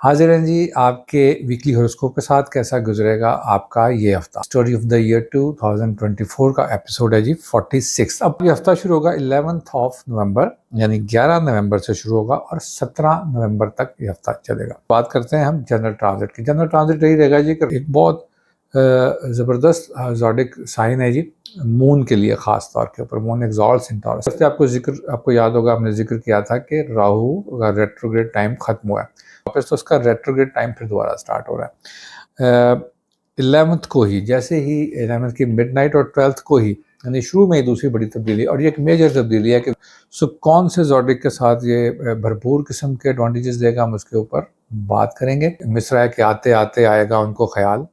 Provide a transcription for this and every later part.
हाजिर हैं जी आपके वीकली हॉरोस्कोप के साथ। कैसा गुजरेगा आपका ये हफ्ता। स्टोरी ऑफ द ईयर 2024 का एपिसोड है जी 46। अब ये हफ्ता शुरू होगा 11th ऑफ नवंबर, यानी 11 नवंबर से शुरू होगा और 17 नवंबर तक ये हफ्ता चलेगा। बात करते हैं हम जनरल ट्रांजिट की। जनरल ट्रांजिट यही रहेगा जी कि एक बहुत ज़बरदस्त ज़ोडिक साइन है जी मून के लिए, ख़ास तौर के ऊपर मून एक्सॉल्ट्स इन टॉरस। आपको याद होगा, आपने जिक्र किया था कि राहु का रेट्रोग्रेड टाइम खत्म हुआ है, वापस तो उसका रेट्रोग्रेड टाइम फिर दोबारा स्टार्ट हो रहा है। 11th को ही, जैसे ही 11th की मिडनाइट और 12th को ही, यानी शुरू में ही दूसरी बड़ी तब्दीली, और ये एक मेजर तब्दीली है कि कौन से ज़ोडिक के साथ ये भरपूर किस्म के एडवांटेजेस देगा, हम उसके ऊपर बात करेंगे। मिस्रा है कि आते आते आएगा उनको ख्याल,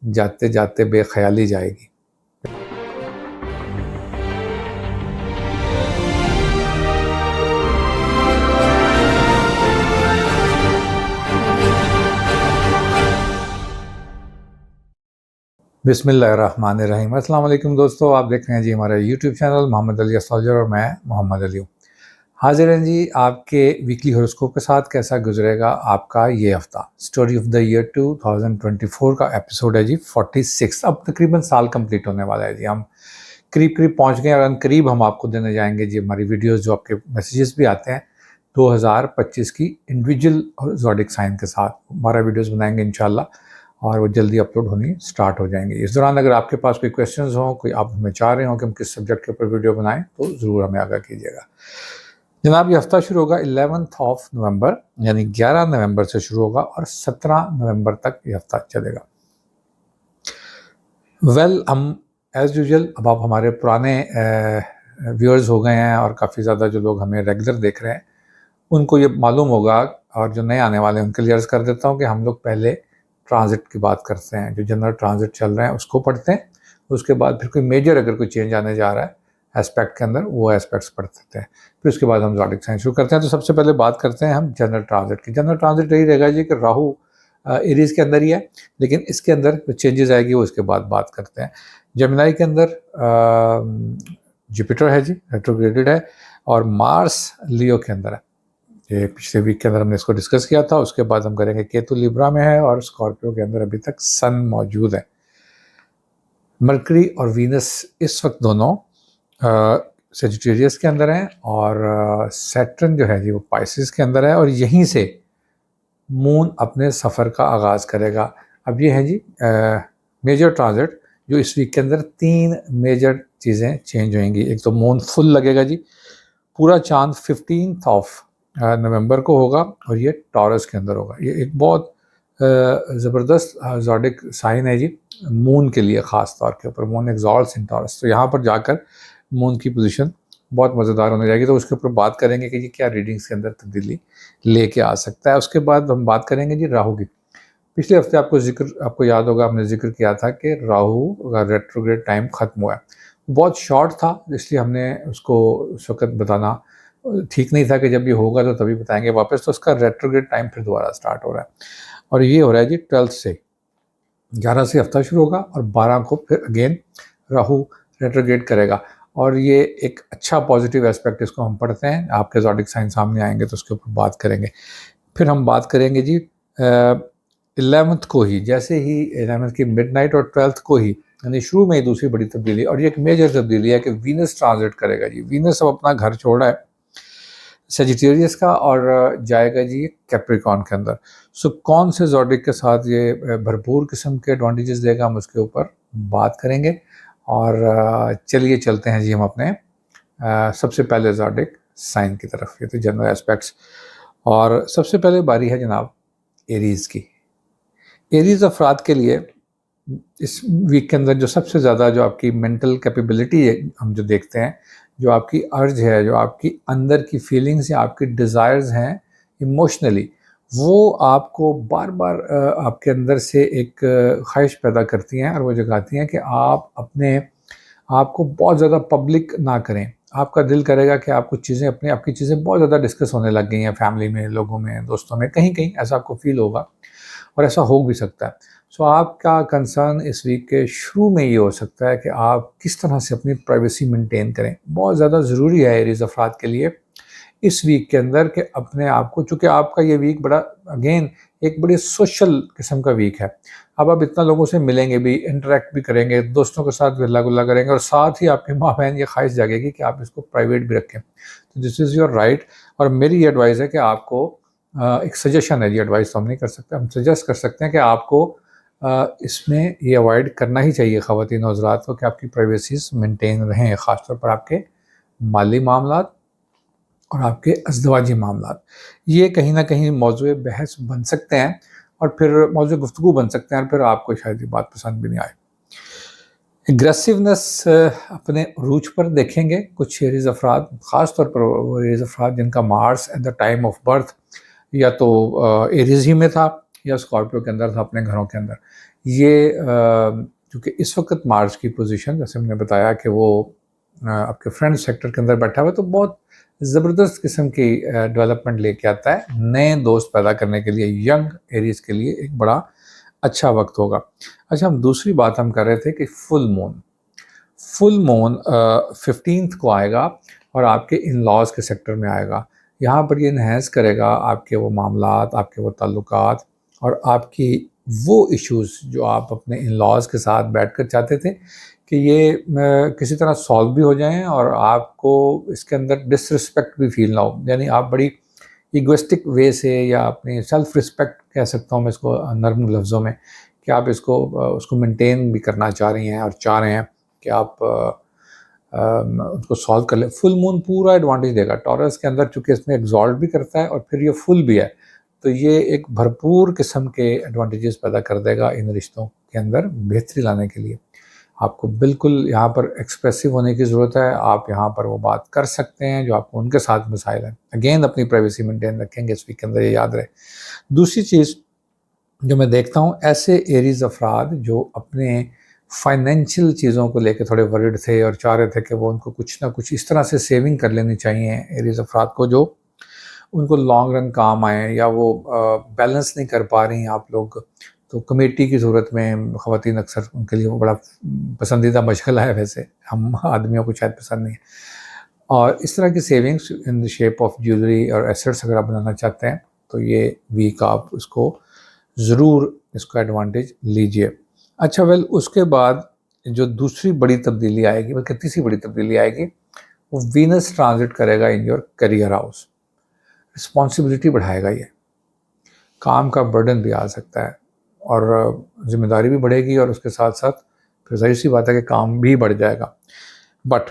जाते जाते बेख्याली जाएगी। बिस्मिल्लाहिर्रहमानिर्रहीम। अस्सलाम वालेकुम दोस्तों, आप देख रहे हैं जी हमारा YouTube channel Mohammad Ali astrologer और मैं मोहम्मद अली हूँ। हाजिर हैं जी आपके वीकली हॉरोस्कोप के साथ। कैसा गुजरेगा आपका ये हफ्ता। स्टोरी ऑफ द ईयर 2024 का एपिसोड है जी 46। अब तकरीबन साल कंप्लीट होने वाला है जी, हम करीब करीब पहुँच गए और करीब हम आपको देने जाएंगे जी हमारी वीडियोज़, जो आपके मैसेजेस भी आते हैं 2025 की इंडिविजुअल ज़ोडिक साइन के साथ 12 वीडियोज़ बनाएंगे इंशाल्लाह, और वो जल्दी अपलोड होनी स्टार्ट हो जाएंगे। इस दौरान अगर आपके पास कोई क्वेश्चंस हों, कोई आप हमें चाह रहे हो कि हम किस सब्जेक्ट के ऊपर वीडियो बनाएं, तो ज़रूर हमें आगाह कीजिएगा। जनाब, ये हफ्ता शुरू होगा 11th ऑफ नवंबर, यानी 11 नवंबर से शुरू होगा और 17 नवंबर तक ये हफ्ता चलेगा। हम एज़ यूजुअल, अब आप हमारे पुराने व्यूअर्स हो गए हैं और काफ़ी ज़्यादा जो लोग हमें रेगुलर देख रहे हैं उनको ये मालूम होगा, और जो नए आने वाले हैं उनके लिए अर्ज़ कर देता हूँ कि हम लोग पहले ट्रांजिट की बात करते हैं, जो जनरल ट्रांजिट चल रहे हैं उसको पढ़ते हैं, उसके बाद फिर कोई मेजर अगर कोई चेंज आने जा रहा है एस्पेक्ट के अंदर, वो एस्पेक्ट्स पढ़ सकते हैं। फिर उसके बाद हम ज़ोडिक साइन शुरू करते हैं। तो सबसे पहले बात करते हैं हम जनरल ट्रांजिट की। जनरल ट्रांजिट यही रहेगा जी कि राहु एरीज़ के अंदर ही है, लेकिन इसके अंदर जो चेंजेस आएगी वो इसके बाद बात करते हैं। जेमिनी के अंदर जुपिटर है जी, रेट्रोग्रेडेड है, और मार्स लियो के अंदर है। ये पिछले वीक के अंदर हमने इसको डिस्कस किया था। उसके बाद हम करेंगे केतु लिब्रा में है, और स्कॉर्पियो के अंदर अभी तक सन मौजूद है। मरकरी और वीनस इस वक्त दोनों सेजिटेरियस के अंदर हैं, और सैटर्न जो है जी वो पाइसिस के अंदर है, और यहीं से मून अपने सफ़र का आगाज़ करेगा। अब ये है जी मेजर ट्रांजिट, जो इस वीक के अंदर 3 मेजर चीज़ें चेंज होंगी। एक तो मून फुल लगेगा जी, पूरा चांद 15th ऑफ नवंबर को होगा, और ये टॉरस के अंदर होगा। ये एक बहुत ज़बरदस्त ज़ोडिक साइन है जी मून के लिए, ख़ास तौर के ऊपर मून एक्सॉल्ट्स इन टॉरस। तो यहाँ पर जाकर मून की पोजीशन बहुत मज़ेदार होने जाएगी, तो उसके ऊपर बात करेंगे कि ये क्या रीडिंग्स के अंदर तब्दीली लेके आ सकता है। उसके बाद हम बात करेंगे जी राहु की। पिछले हफ्ते आपको याद होगा, आपने जिक्र किया था कि राहु का रेट्रोग्रेड टाइम ख़त्म हुआ है। बहुत शॉर्ट था, इसलिए हमने उसको उस वक्त बताना ठीक नहीं था कि जब ये होगा तो तभी बताएंगे वापस। तो उसका रेट्रोग्रेड टाइम फिर दोबारा स्टार्ट हो रहा है, और ये हो रहा है जी 12 से। 11 से हफ्ता शुरू होगा और 12 को फिर अगेन राहु रेट्रोग्रेड करेगा, और ये एक अच्छा पॉजिटिव एस्पेक्ट, इसको हम पढ़ते हैं। आपके ज़ोडिक साइन सामने आएंगे तो उसके ऊपर बात करेंगे। फिर हम बात करेंगे जी 11th को ही, जैसे ही 11th की मिडनाइट और 12th को ही, यानी शुरू में ही दूसरी बड़ी तब्दीली, और ये एक मेजर तब्दीली है कि वीनस ट्रांजिट करेगा जी। वीनस अब अपना घर छोड़ रहा है सेजिटेरियस का, और जाएगा जी कैप्रिकॉर्न के अंदर। कौन से ज़ोडिक के साथ ये भरपूर किस्म के एडवांटेजेस देगा, हम उसके ऊपर बात करेंगे। और चलिए चलते हैं जी हम अपने सबसे पहले ज़ोडिक साइन की तरफ। ये तो जनरल एस्पेक्ट्स, और सबसे पहले बारी है जनाब एरीज़ की। एरीज़ अफराद के लिए इस वीक के अंदर जो सबसे ज़्यादा जो आपकी मेंटल कैपेबिलिटी है, हम जो देखते हैं, जो आपकी अर्ज है, जो आपकी अंदर की फीलिंग्स या आपकी डिज़ायर्स हैं इमोशनली, वो आपको बार बार आपके अंदर से एक ख्वाहिश पैदा करती हैं, और वो जगाती हैं कि आप अपने आपको बहुत ज़्यादा पब्लिक ना करें। आपका दिल करेगा कि आप कुछ चीज़ें आपकी चीज़ें बहुत ज़्यादा डिस्कस होने लग गई हैं फैमिली में, लोगों में, दोस्तों में, कहीं कहीं ऐसा आपको फील होगा, और ऐसा हो भी सकता है। आपका कंसर्न इस वीक के शुरू में ये हो सकता है कि आप किस तरह से अपनी प्राइवेसी मेंटेन करें। बहुत ज़्यादा ज़रूरी है एरीज़ अफराद के लिए इस वीक के अंदर कि अपने आप को, चूँकि आपका ये वीक बड़ा अगेन एक बड़ी सोशल किस्म का वीक है। अब आप इतना लोगों से मिलेंगे भी, इंटरैक्ट भी करेंगे, दोस्तों के साथ गल्ला-गुल्ला करेंगे और साथ ही आपके माँ-बहन ये ख़्वाहिश जागेगी कि आप इसको प्राइवेट भी रखें। तो दिस इज़ योर राइट। और मेरी ये एडवाइस है कि आपको एक सजेशन है, ये एडवाइस तो हम नहीं कर सकते, हम सजेस्ट कर सकते हैं कि आपको इसमें ये अवॉइड करना ही चाहिए ख़वातीन और हज़रात को कि आपकी प्राइवेसीज़ मेंटेन रहें, ख़ास तौर पर आपके माली मामलात और आपके अज़दवाजी मामलात। ये कहीं न कहीं मौज़ूए बहस बन सकते हैं और फिर मौज़ूए गुफ्तगू बन सकते हैं और फिर आपको शायद ये बात पसंद भी नहीं आए। एग्रेसिवनेस अपने अरूज पर देखेंगे कुछ एरीज़ अफ़राद, ख़ास तौर पर वो एरीज़ अफ़राद जिनका Mars at the time of birth या तो एरीज़ ही में था या स्कॉर्पियो के अंदर था, अपने घरों के अंदर। ये क्योंकि इस वक़्त मार्स की पोज़ीशन, जैसे हमने बताया कि वो आपके फ्रेंड सेक्टर के अंदर बैठा हुआ है, तो बहुत ज़बरदस्त किस्म की डेवलपमेंट लेके आता है। नए दोस्त पैदा करने के लिए यंग एरीज़ के लिए एक बड़ा अच्छा वक्त होगा। अच्छा, हम दूसरी बात हम कर रहे थे कि फुल मून 15th को आएगा और आपके इन लॉज के सेक्टर में आएगा। यहाँ पर ये इन्हेंस करेगा आपके वो मामलात, आपके वो ताल्लुकात और आपकी वो इश्यूज़ जो आप अपने इन लॉज के साथ बैठकर चाहते थे कि ये किसी तरह सॉल्व भी हो जाएं और आपको इसके अंदर डिसरिस्पेक्ट भी फील ना हो। यानी आप बड़ी इगोइस्टिक वे से या अपनी सेल्फ रिस्पेक्ट कह सकता हूँ मैं इसको नर्म लफ्ज़ों में, कि आप इसको उसको मेंटेन भी करना चाह रही हैं और चाह रहे हैं कि आप उसको सॉल्व कर लें। फुल मून पूरा एडवांटेज देगा टॉरस के अंदर, चूँकि इसमें एग्जॉल्ट भी करता है और फिर ये फुल भी है, तो ये एक भरपूर किस्म के एडवांटेजेस पैदा कर देगा इन रिश्तों के अंदर बेहतरी लाने के लिए। आपको बिल्कुल यहाँ पर एक्सप्रेसिव होने की ज़रूरत है। आप यहाँ पर वो बात कर सकते हैं जो आपको उनके साथ मसाइल हैं। अगेन अपनी प्राइवेसी मेंटेन रखेंगे इस वीक के अंदर, ये याद रहे। दूसरी चीज़ जो मैं देखता हूँ, ऐसे एरीज़ अफ़राद जो अपने फाइनेंशियल चीज़ों को लेके थोड़े वरिड थे और चाह रहे थे कि वो उनको कुछ ना कुछ इस तरह से सेविंग कर लेनी चाहिए एरीज़ अफ़राद को जो उनको लॉन्ग रन काम आए, या वो बैलेंस नहीं कर पा रही हैं आप लोग, तो कमेटी की सूरत में ख़वातीन अक्सर उनके लिए वो बड़ा पसंदीदा मशगला है। वैसे हम आदमियों को शायद पसंद नहीं है। और इस तरह की savings in the shape of jewellery और एसेट्स अगर आप बनाना चाहते हैं तो ये वीक आप इसको ज़रूर इसका एडवांटेज लीजिए। अच्छा, वेल उसके बाद जो दूसरी बड़ी तब्दीली आएगी, बल्कि तीसरी बड़ी तब्दीली आएगी, वो वीनस ट्रांजिट करेगा in your career house. Responsibility बढ़ाएगा, ये काम का बर्डन भी आ सकता है और ज़िम्मेदारी भी बढ़ेगी और उसके साथ साथ फिर ज़ाहिर सी बात है कि काम भी बढ़ जाएगा। बट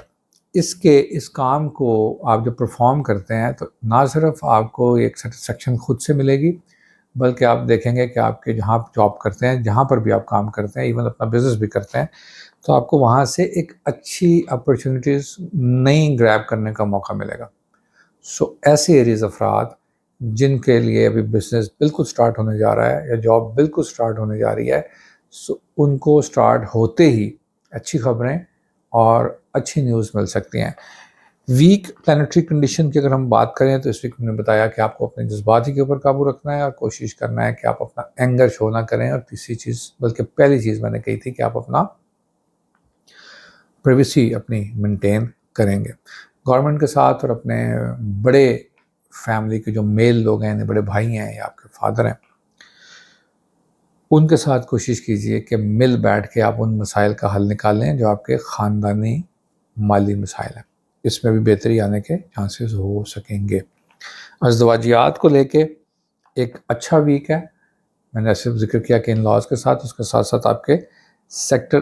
इस काम को आप जब परफॉर्म करते हैं तो ना सिर्फ आपको एक सेटिस्फेक्शन खुद से मिलेगी, बल्कि आप देखेंगे कि आपके जहाँ आप जॉब करते हैं, जहाँ पर भी आप काम करते हैं, इवन अपना बिज़नेस भी करते हैं, तो आपको वहाँ से एक अच्छी अपॉर्चुनिटीज़ नई ग्रैब करने का मौका मिलेगा। सो ऐसे एरीज़ अफ़राद जिनके लिए अभी बिज़नेस बिल्कुल स्टार्ट होने जा रहा है या जॉब बिल्कुल स्टार्ट होने जा रही है, सो उनको स्टार्ट होते ही अच्छी खबरें और अच्छी न्यूज़ मिल सकती हैं। वीक प्लानिटरी कंडीशन की अगर हम बात करें तो इस वीक मैंने बताया कि आपको अपने जज्बाती के ऊपर काबू रखना है और कोशिश करना है कि आप अपना एंगर शो ना करें। और तीसरी चीज़, बल्कि पहली चीज़ मैंने कही थी कि आप अपना प्राइवेसी अपनी मेंटेन करेंगे गवर्नमेंट के साथ और अपने बड़े फैमिली के जो मेल लोग हैं, बड़े भाई हैं या आपके फादर हैं, उनके साथ कोशिश कीजिए कि मिल बैठ के आप उन मसाइल का हल निकालें जो आपके ख़ानदानी माली मसाइल हैं। इसमें भी बेहतरी आने के चांसेस हो सकेंगे। अज़दवाजियात को लेके एक अच्छा वीक है। मैंने ऐसे जिक्र किया कि इन लॉज के साथ, उसके साथ साथ आपके सेक्टर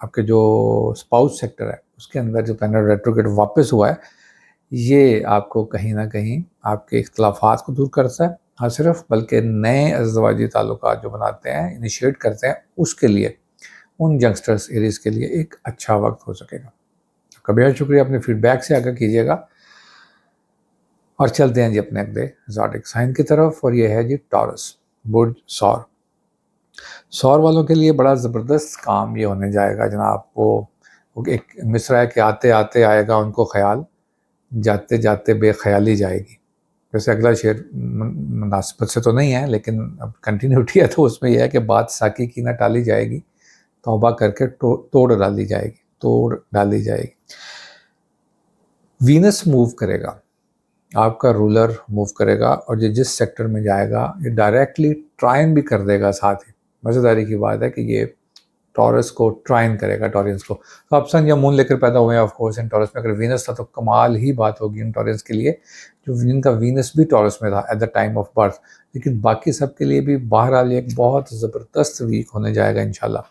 आपके जो स्पाउस सेक्टर है उसके अंदर जो प्लैनेट रेट्रोग्रेड वापस हुआ है, ये आपको कहीं ना कहीं आपके इख्तलाफात को दूर करता है। हाँ, सिर्फ बल्कि नए अज़दवाजी ताल्लुकात जो बनाते हैं, इनिशिएट करते हैं, उसके लिए उन यंगस्टर्स एरीज़ के लिए एक अच्छा वक्त हो सकेगा। आपका बेहद शुक्रिया, अपने फीडबैक से आगे कीजिएगा। और चलते हैं जी अपने अगले ज़ोडिक साइन की तरफ, और ये है जी टॉरस, बुर्ज सौर। सौर वालों के लिए बड़ा ज़बरदस्त काम ये होने जाएगा जनाब। वो एक मिसरा है कि आते आते आएगा उनको ख्याल, जाते जाते बेख्याली जाएगी। वैसे अगला शेर मुनासिबत से तो नहीं है, लेकिन अब कंटिन्यूटी है तो उसमें यह है कि बात साकी की ना टाली जाएगी, तौबा करके तोड़ डाली जाएगी। वीनस मूव करेगा आपका रूलर मूव करेगा और ये जिस सेक्टर में जाएगा ये डायरेक्टली ट्राइन भी कर देगा साथ ही। मज़ेदारी की बात है कि ये टॉरस को ट्राइन करेगा, टॉरियंस को। तो अब सन या मून लेकर पैदा हुए हैं ऑफ कोर्स इन टॉरस में। अगर वीनस था तो कमाल ही बात होगी इन टॉरियंस के लिए, जो जिनका वीनस भी टॉरस में था at the time of birth. लेकिन बाकी सब के लिए भी बहरहाल एक बहुत ज़बरदस्त वीक होने जाएगा इंशाल्लाह।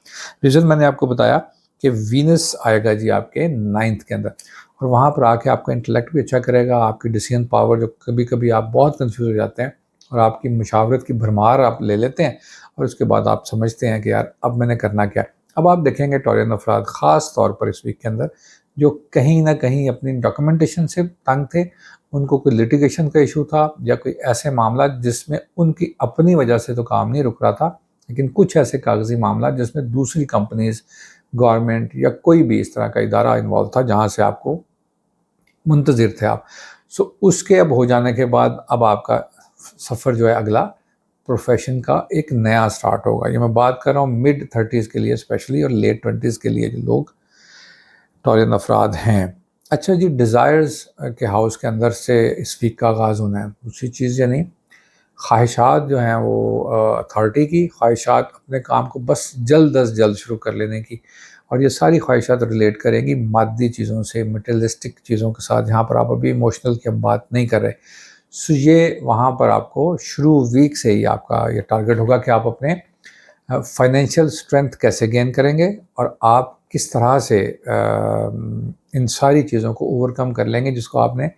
रीज़न मैंने आपको बताया कि वीनस आएगा जी आपके 9th के अंदर, और वहाँ पर आके आपका इंटेलेक्ट भी अच्छा करेगा, आपकी डिसीजन पावर, जो कभी कभी आप बहुत कंफ्यूज हो जाते हैं और आपकी मुशावरत की भरमार आप ले लेते हैं और उसके बाद आप समझते हैं कि यार अब मैंने करना क्या है। अब आप देखेंगे टॉरियन अफराद ख़ास तौर पर इस वीक के अंदर जो कहीं ना कहीं अपनी डॉक्यूमेंटेशन से तंग थे, उनको कोई लिटिगेशन का इशू था या कोई ऐसे मामला जिसमें उनकी अपनी वजह से तो काम नहीं रुक रहा था, लेकिन कुछ ऐसे कागजी मामला जिसमें दूसरी कंपनीज, गवर्नमेंट या कोई भी इस तरह का इदारा इन्वॉल्व था जहाँ से आपको मुंतज़िर थे आप। सो उसके अब हो जाने के बाद अब आपका सफ़र जो है अगला प्रोफेशन का एक नया स्टार्ट होगा। ये मैं बात कर रहा हूँ मिड 30s के लिए स्पेशली, और लेट 20s के लिए जो लोग टॉरियन अफराद हैं। अच्छा जी, डिज़ायर्स के हाउस के अंदर से इस वीक का आगाज़ होना है। दूसरी चीज़ यानी ख्वाहिशात जो हैं वो अथॉरिटी की ख्वाहिशात, अपने काम को बस जल्द अज जल्द शुरू कर लेने की, और ये सारी ख्वाहिशात रिलेट करेंगी मादी चीज़ों से, मटेरियलिस्टिक चीज़ों के साथ, जहाँ पर आप अभी इमोशनल की बात नहीं कर रहे। सो ये वहाँ पर आपको शुरू वीक से ही आपका ये टारगेट होगा कि आप अपने फाइनेंशियल स्ट्रेंथ कैसे गेन करेंगे और आप किस तरह से इन सारी चीज़ों को ओवरकम कर लेंगे जिसको आपने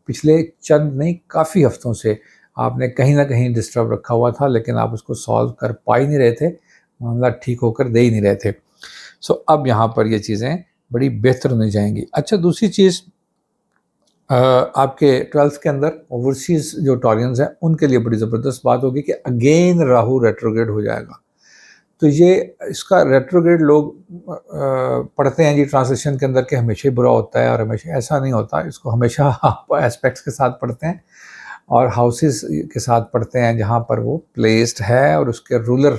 पिछले चंद नहीं काफ़ी हफ्तों से आपने कहीं ना कहीं डिस्टर्ब रखा हुआ था, लेकिन आप उसको सॉल्व कर पा ही नहीं रहे थे, मामला ठीक होकर दे ही नहीं रहे थे। सो अब यहाँ पर ये चीज़ें बड़ी बेहतर होने जाएंगी। अच्छा, दूसरी चीज़ आपके 12th के अंदर ओवरसीज़ जो टॉरियंस हैं उनके लिए बड़ी ज़बरदस्त बात होगी कि अगेन राहु रेट्रोग्रेड हो जाएगा। तो ये इसका रेट्रोग्रेड लोग पढ़ते हैं जी ट्रांसलेशन के अंदर कि हमेशा ही बुरा होता है, और हमेशा ऐसा नहीं होता। इसको हमेशा आप एस्पेक्ट्स के साथ पढ़ते हैं और हाउसेस के साथ पढ़ते हैं जहाँ पर वो प्लेस्ड है और उसके रूलर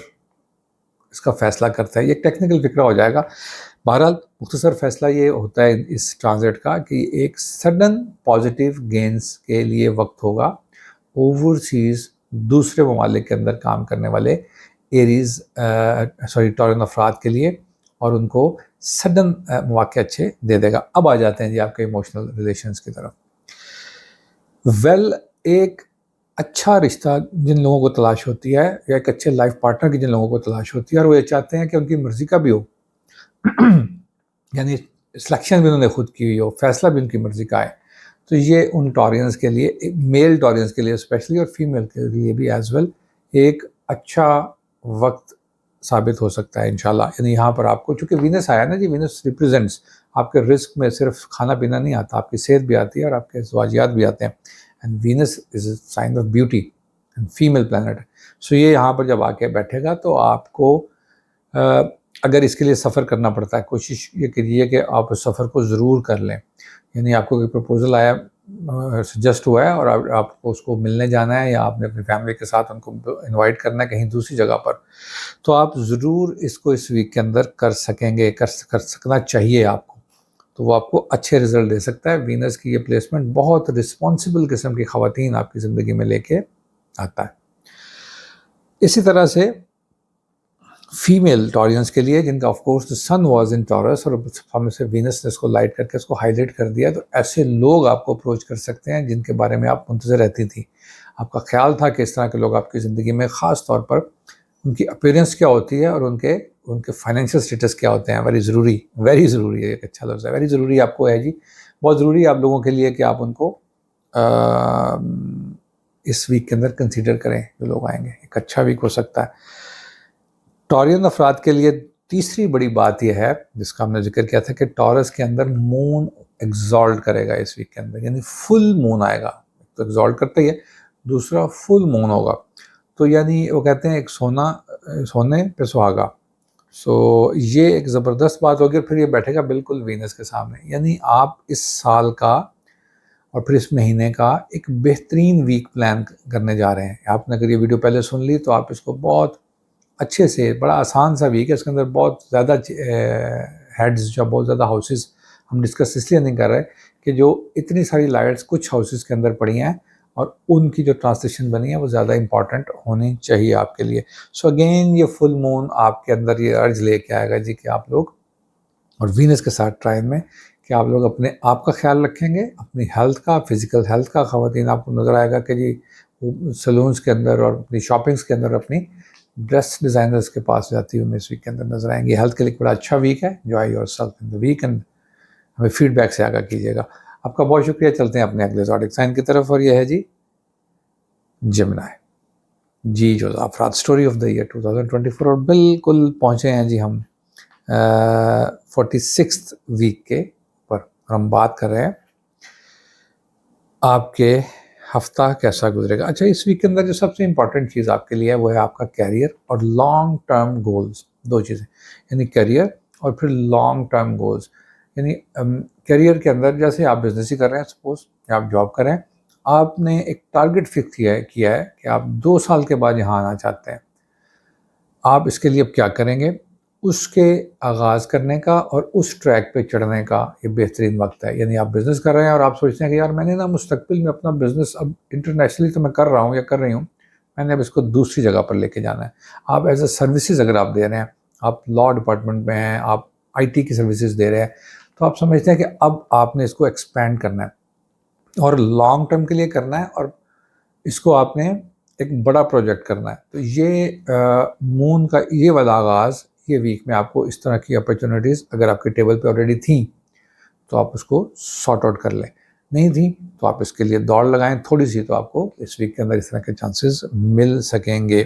इसका फैसला करता है। ये एक टेक्निकल फिक्रा हो जाएगा। बहरहाल मुख्तसर फैसला ये होता है इस ट्रांजिट का कि एक सडन पॉजिटिव गेंस के लिए वक्त होगा ओवरसीज़ दूसरे ममालिक के अंदर काम करने वाले एरीज टॉरियन अफराद के लिए, और उनको सडन मौके अच्छे दे देगा। अब आ जाते हैं जी आपके इमोशनल रिलेशंस की तरफ। एक अच्छा रिश्ता जिन लोगों को तलाश होती है, या एक अच्छे लाइफ पार्टनर की जिन लोगों को तलाश होती है, और वो ये चाहते हैं कि उनकी मर्ज़ी का भी हो यानी सिलेक्शन भी उन्होंने खुद की हुई हो, फैसला भी उनकी मर्ज़ी का है, तो ये उन टॉरियंस के लिए, मेल टॉरियंस के लिए स्पेशली और फीमेल के लिए भी एज वेल एक अच्छा वक्त साबित हो सकता है इंशाल्लाह। यानी यहाँ पर आपको, चूँकि वीनस आया ना जी, वीनस रिप्रेजेंट्स आपके रिस्क में सिर्फ खाना पीना नहीं आता, आपकी सेहत भी आती है और आपके ज़वाजियात भी आते हैं। And Venus is a sign of beauty and female planet. So ये यहाँ पर जब आके बैठेगा तो आपको अगर इसके लिए सफ़र करना पड़ता है, कोशिश ये करिए कि आप उस सफ़र को ज़रूर कर लें। यानी आपको कोई प्रपोज़ल आया, सजेस्ट हुआ है और आपको उसको मिलने जाना है, या आपने अपनी फैमिली के साथ उनको इनवाइट करना है कहीं दूसरी जगह पर, तो आप ज़रूर इसको इस वीक के अंदर कर सकेंगे, कर सकना चाहिए आपको। तो वो आपको अच्छे रिजल्ट दे सकता है। वीनस की ये प्लेसमेंट बहुत रिस्पॉन्सिबल किस्म की ख़वातीन आपकी ज़िंदगी में लेके आता है। इसी तरह से फीमेल टॉरियंस के लिए, जिनका of course the sun was in Taurus और हमने से वीनस ने इसको लाइट करके इसको हाईलाइट कर दिया, तो ऐसे लोग आपको अप्रोच कर सकते हैं जिनके बारे में आप मुंतज़िर रहती थी। आपका ख्याल था कि इस तरह के लोग आपकी ज़िंदगी में, ख़ास तौर पर उनकी अपीयरेंस क्या होती है और उनके फाइनेंशियल स्टेटस क्या होते हैं। वेरी ज़रूरी है, एक अच्छा लफ्ज़ है, वेरी ज़रूरी आपको है जी, बहुत ज़रूरी है आप लोगों के लिए कि आप उनको इस वीक के अंदर कंसीडर करें। जो लोग आएंगे, एक अच्छा वीक हो सकता है। टॉरियन अफराद के लिए तीसरी बड़ी बात यह है, जिसका हमने जिक्र किया था, कि टॉरस के अंदर मून एग्जॉल्ट करेगा इस वीक के अंदर, यानी फुल मून आएगा। तो एग्जॉल्ट करता ही है, दूसरा फुल मून होगा। तो यानी वो कहते हैं एक सोने पे सुहागा। सो ये एक ज़बरदस्त बात होगी। फिर ये बैठेगा बिल्कुल वीनस के सामने, यानी आप इस साल का और फिर इस महीने का एक बेहतरीन वीक प्लान करने जा रहे हैं। आपने अगर ये वीडियो पहले सुन ली तो आप इसको बहुत अच्छे से, बड़ा आसान सा वीक है, इसके अंदर बहुत ज़्यादा हेड्स, जो बहुत ज़्यादा हाउसेस हम डिस्कस इसलिए नहीं कर रहे कि जो इतनी सारी लाइट्स कुछ हाउसेस के अंदर पड़ी हैं और उनकी जो ट्रांसलेशन बनी है वो ज़्यादा इंपॉर्टेंट होनी चाहिए आपके लिए। सो अगेन ये फुल मून आपके अंदर ये अर्ज लेके आएगा जी कि आप लोग, और वीनस के साथ ट्राइन में, कि आप लोग अपने आप का ख्याल रखेंगे, अपनी हेल्थ का, फिजिकल हेल्थ का। ख़वातीन आपको नज़र आएगा कि जी सलून्स के अंदर और अपनी शॉपिंग्स के अंदर अपनी ड्रेस डिज़ाइनर्स के पास जाती हुई इस वीक के अंदर नज़र आएंगी। हेल्थ के लिए बड़ा अच्छा वीक है। Enjoy yourself in the weekend हमें फीडबैक से आगाह कीजिएगा। आपका बहुत शुक्रिया। चलते हैं अपने अगले ज़ोडिक साइन की तरफ और ये है जी जेमिनी। जी जो अफराद स्टोरी ऑफ द ईयर 2024, और बिल्कुल पहुँचे हैं जी हम 46th वीक के पर। हम बात कर रहे हैं आपके हफ्ता कैसा गुजरेगा। अच्छा, इस वीक के अंदर जो सबसे इम्पॉर्टेंट चीज़ आपके लिए है वो है आपका कैरियर और लॉन्ग टर्म गोल्स। दो चीज़ें, यानी कैरियर और फिर लॉन्ग टर्म गोल्स। यानी कैरियर के अंदर जैसे आप बिजनेस ही कर रहे हैं, सपोज या आप जॉब कर रहे हैं, आपने एक टारगेट फिक्स किया है कि आप 2 साल के बाद यहाँ आना चाहते हैं। आप इसके लिए अब क्या करेंगे, उसके आगाज़ करने का और उस ट्रैक पे चढ़ने का ये बेहतरीन वक्त है। यानी आप बिज़नेस कर रहे हैं और आप सोचते हैं कि यार मैंने ना मुस्तकबिल में अपना बिज़नेस अब इंटरनेशनली तो मैं कर रहा हूँ या कर रही हूँ, मैंने अब इसको दूसरी जगह पर लेके जाना है। आप एज अ सर्विसेज अगर आप दे रहे हैं, आप लॉ डिपार्टमेंट में हैं, आप IT की सर्विसेज दे रहे हैं, तो आप समझते हैं कि अब आपने इसको एक्सपैंड करना है और लॉन्ग टर्म के लिए करना है और इसको आपने एक बड़ा प्रोजेक्ट करना है। तो ये मून का ये वाला आगाज़ ये वीक में आपको इस तरह की अपॉर्चुनिटीज़ अगर आपके टेबल पे ऑलरेडी थी तो आप उसको सॉर्ट आउट कर लें, नहीं थी तो आप इसके लिए दौड़ लगाएं थोड़ी सी, तो आपको इस वीक के अंदर इस तरह के चांसेस मिल सकेंगे।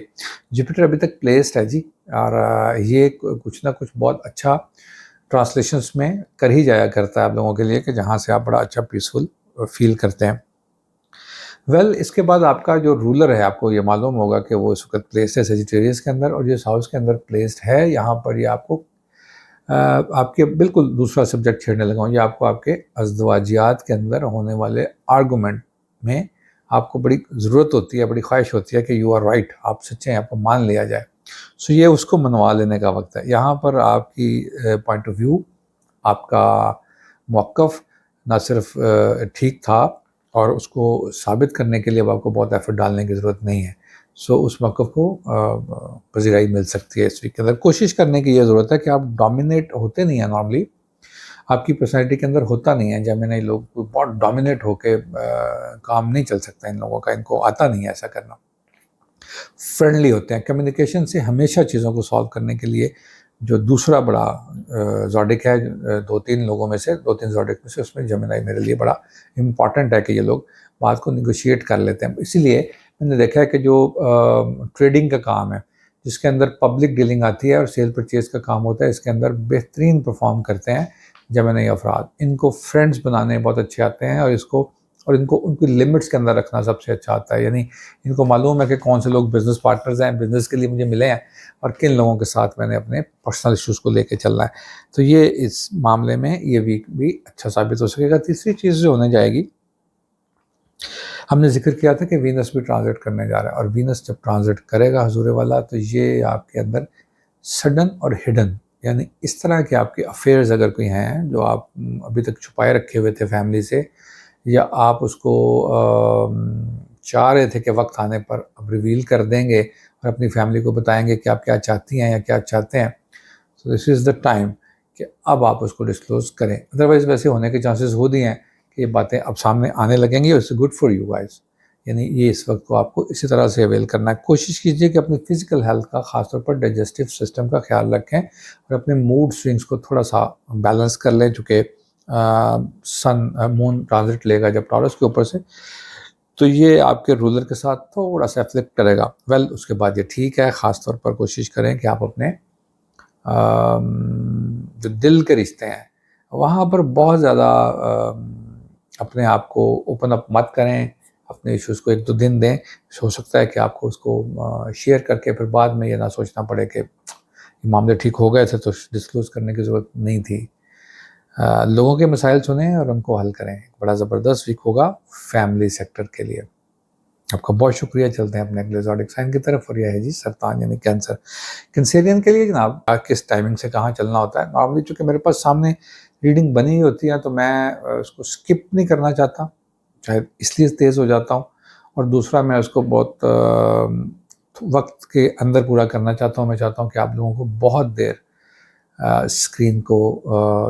जुपिटर अभी तक प्लेस्ड है जी, और ये कुछ ना कुछ बहुत अच्छा ट्रांसलेशंस में कर ही जाया करता है आप लोगों के लिए, कि जहाँ से आप बड़ा अच्छा पीसफुल फील करते हैं। इसके बाद आपका जो रूलर है, आपको ये मालूम होगा कि वो इस वक्त प्लेस्ड है सेजिटेरियस के अंदर, और जिस हाउस के अंदर प्लेस्ड है यहाँ पर ये आपको आपके बिल्कुल दूसरा सब्जेक्ट छेड़ने लगा हूँ। ये आपको आपके अज़दवाजियात के अंदर होने वाले आर्गूमेंट में आपको बड़ी ज़रूरत होती है, बड़ी ख्वाहिश होती है कि यू आर राइट, आप सच्चे हैं, आपको मान लिया जाए। सो ये उसको मनवा लेने का वक्त है। यहाँ पर आपकी पॉइंट ऑफ व्यू, आपका मौक़िफ़ ना सिर्फ ठीक था और उसको साबित करने के लिए अब आपको बहुत एफर्ट डालने की ज़रूरत नहीं है। सो उस मौक़िफ़ को पज़ीराई मिल सकती है इस वीक के अंदर। कोशिश करने की ये ज़रूरत है कि आप डोमिनेट होते नहीं हैं नॉर्मली, आपकी पर्सनैलिटी के अंदर होता नहीं है। जेमिनी लोग बहुत डोमिनेट होके काम नहीं चल सकता इन लोगों का, इनको आता नहीं है ऐसा करना। फ्रेंडली होते हैं, कम्युनिकेशन से हमेशा चीज़ों को सॉल्व करने के लिए जो दूसरा बड़ा ज़ोडिक है, 2-3 लोगों में से, 2-3 ज़ोडिक में से, उसमें जेमिनी मेरे लिए बड़ा इम्पॉर्टेंट है कि ये लोग बात को निगोशिएट कर लेते हैं। इसीलिए मैंने देखा है कि जो ट्रेडिंग का काम है, जिसके अंदर पब्लिक डीलिंग आती है और सेल परचेज का काम होता है, इसके अंदर बेहतरीन परफॉर्म करते हैं जेमिनी अफराद। इनको फ्रेंड्स बनाने बहुत अच्छे आते हैं और इनको उनकी लिमिट्स के अंदर रखना सबसे अच्छा आता है। यानी इनको मालूम है कि कौन से लोग बिज़नेस पार्टनर्स हैं, बिज़नेस के लिए मुझे मिले हैं, और किन लोगों के साथ मैंने अपने पर्सनल इश्यूज़ को लेके चलना है। तो ये इस मामले में ये वीक भी अच्छा साबित हो सकेगा। तीसरी चीज़ जो होने जाएगी, हमने जिक्र किया था कि वीनस भी ट्रांजिट करने जा रहा है, और वीनस जब ट्रांजिट करेगा हजूर वाला, तो ये आपके अंदर सडन और हिडन, यानी इस तरह के आपके अफेयर्स अगर कोई हैं जो आप अभी तक छुपाए रखे हुए थे फैमिली से, या आप उसको चाह रहे थे कि वक्त आने पर अब रिवील कर देंगे और अपनी फैमिली को बताएंगे कि आप क्या चाहती हैं या क्या चाहते हैं, तो दिस इज़ द टाइम कि अब आप उसको डिस्क्लोज़ करें। अदरवाइज़ वैसे होने के चांसेस हो दिए हैं कि ये बातें अब सामने आने लगेंगी, और it's good for you guys. यानी ये इस वक्त को आपको इसी तरह से अवेल करना है। कोशिश कीजिए कि अपनी फ़िज़िकल हेल्थ का, ख़ासतौर पर डाइजेस्टिव सिस्टम का ख्याल रखें और अपने मूड स्विंग्स को थोड़ा सा बैलेंस कर लें, चूँकि मून ट्रांजिट लेगा जब टॉरस के ऊपर से, तो ये आपके रूलर के साथ थोड़ा सा एफ्लिक्ट करेगा। उसके बाद ये ठीक है। ख़ास तौर पर कोशिश करें कि आप अपने जो दिल के रिश्ते हैं वहाँ पर बहुत ज़्यादा अपने आप को ओपन अप मत करें, अपने इश्यूज़ को 1-2 दिन दें। हो सकता है कि आपको उसको शेयर करके फिर बाद में ये ना सोचना पड़े कि ये मामले ठीक हो गए थे तो डिस्क्लोज़ करने की ज़रूरत नहीं थी। लोगों के मसाइल सुनें और उनको हल करें। बड़ा ज़बरदस्त वीक होगा फैमिली सेक्टर के लिए। आपका बहुत शुक्रिया। चलते हैं अपने अगले ज़ोडिक साइन की तरफ, और यह है जी सरतान यानी कैंसर। कैंसेरियन के लिए जनाब किस टाइमिंग से कहाँ चलना होता है। नॉर्मली चूँकि मेरे पास सामने रीडिंग बनी हुई होती है तो मैं उसको स्किप नहीं करना चाहता, शायद इसलिए तेज़ हो जाता हूँ, और दूसरा मैं उसको बहुत वक्त के अंदर पूरा करना चाहता हूँ। मैं चाहता हूँ कि आप लोगों को बहुत देर स्क्रीन को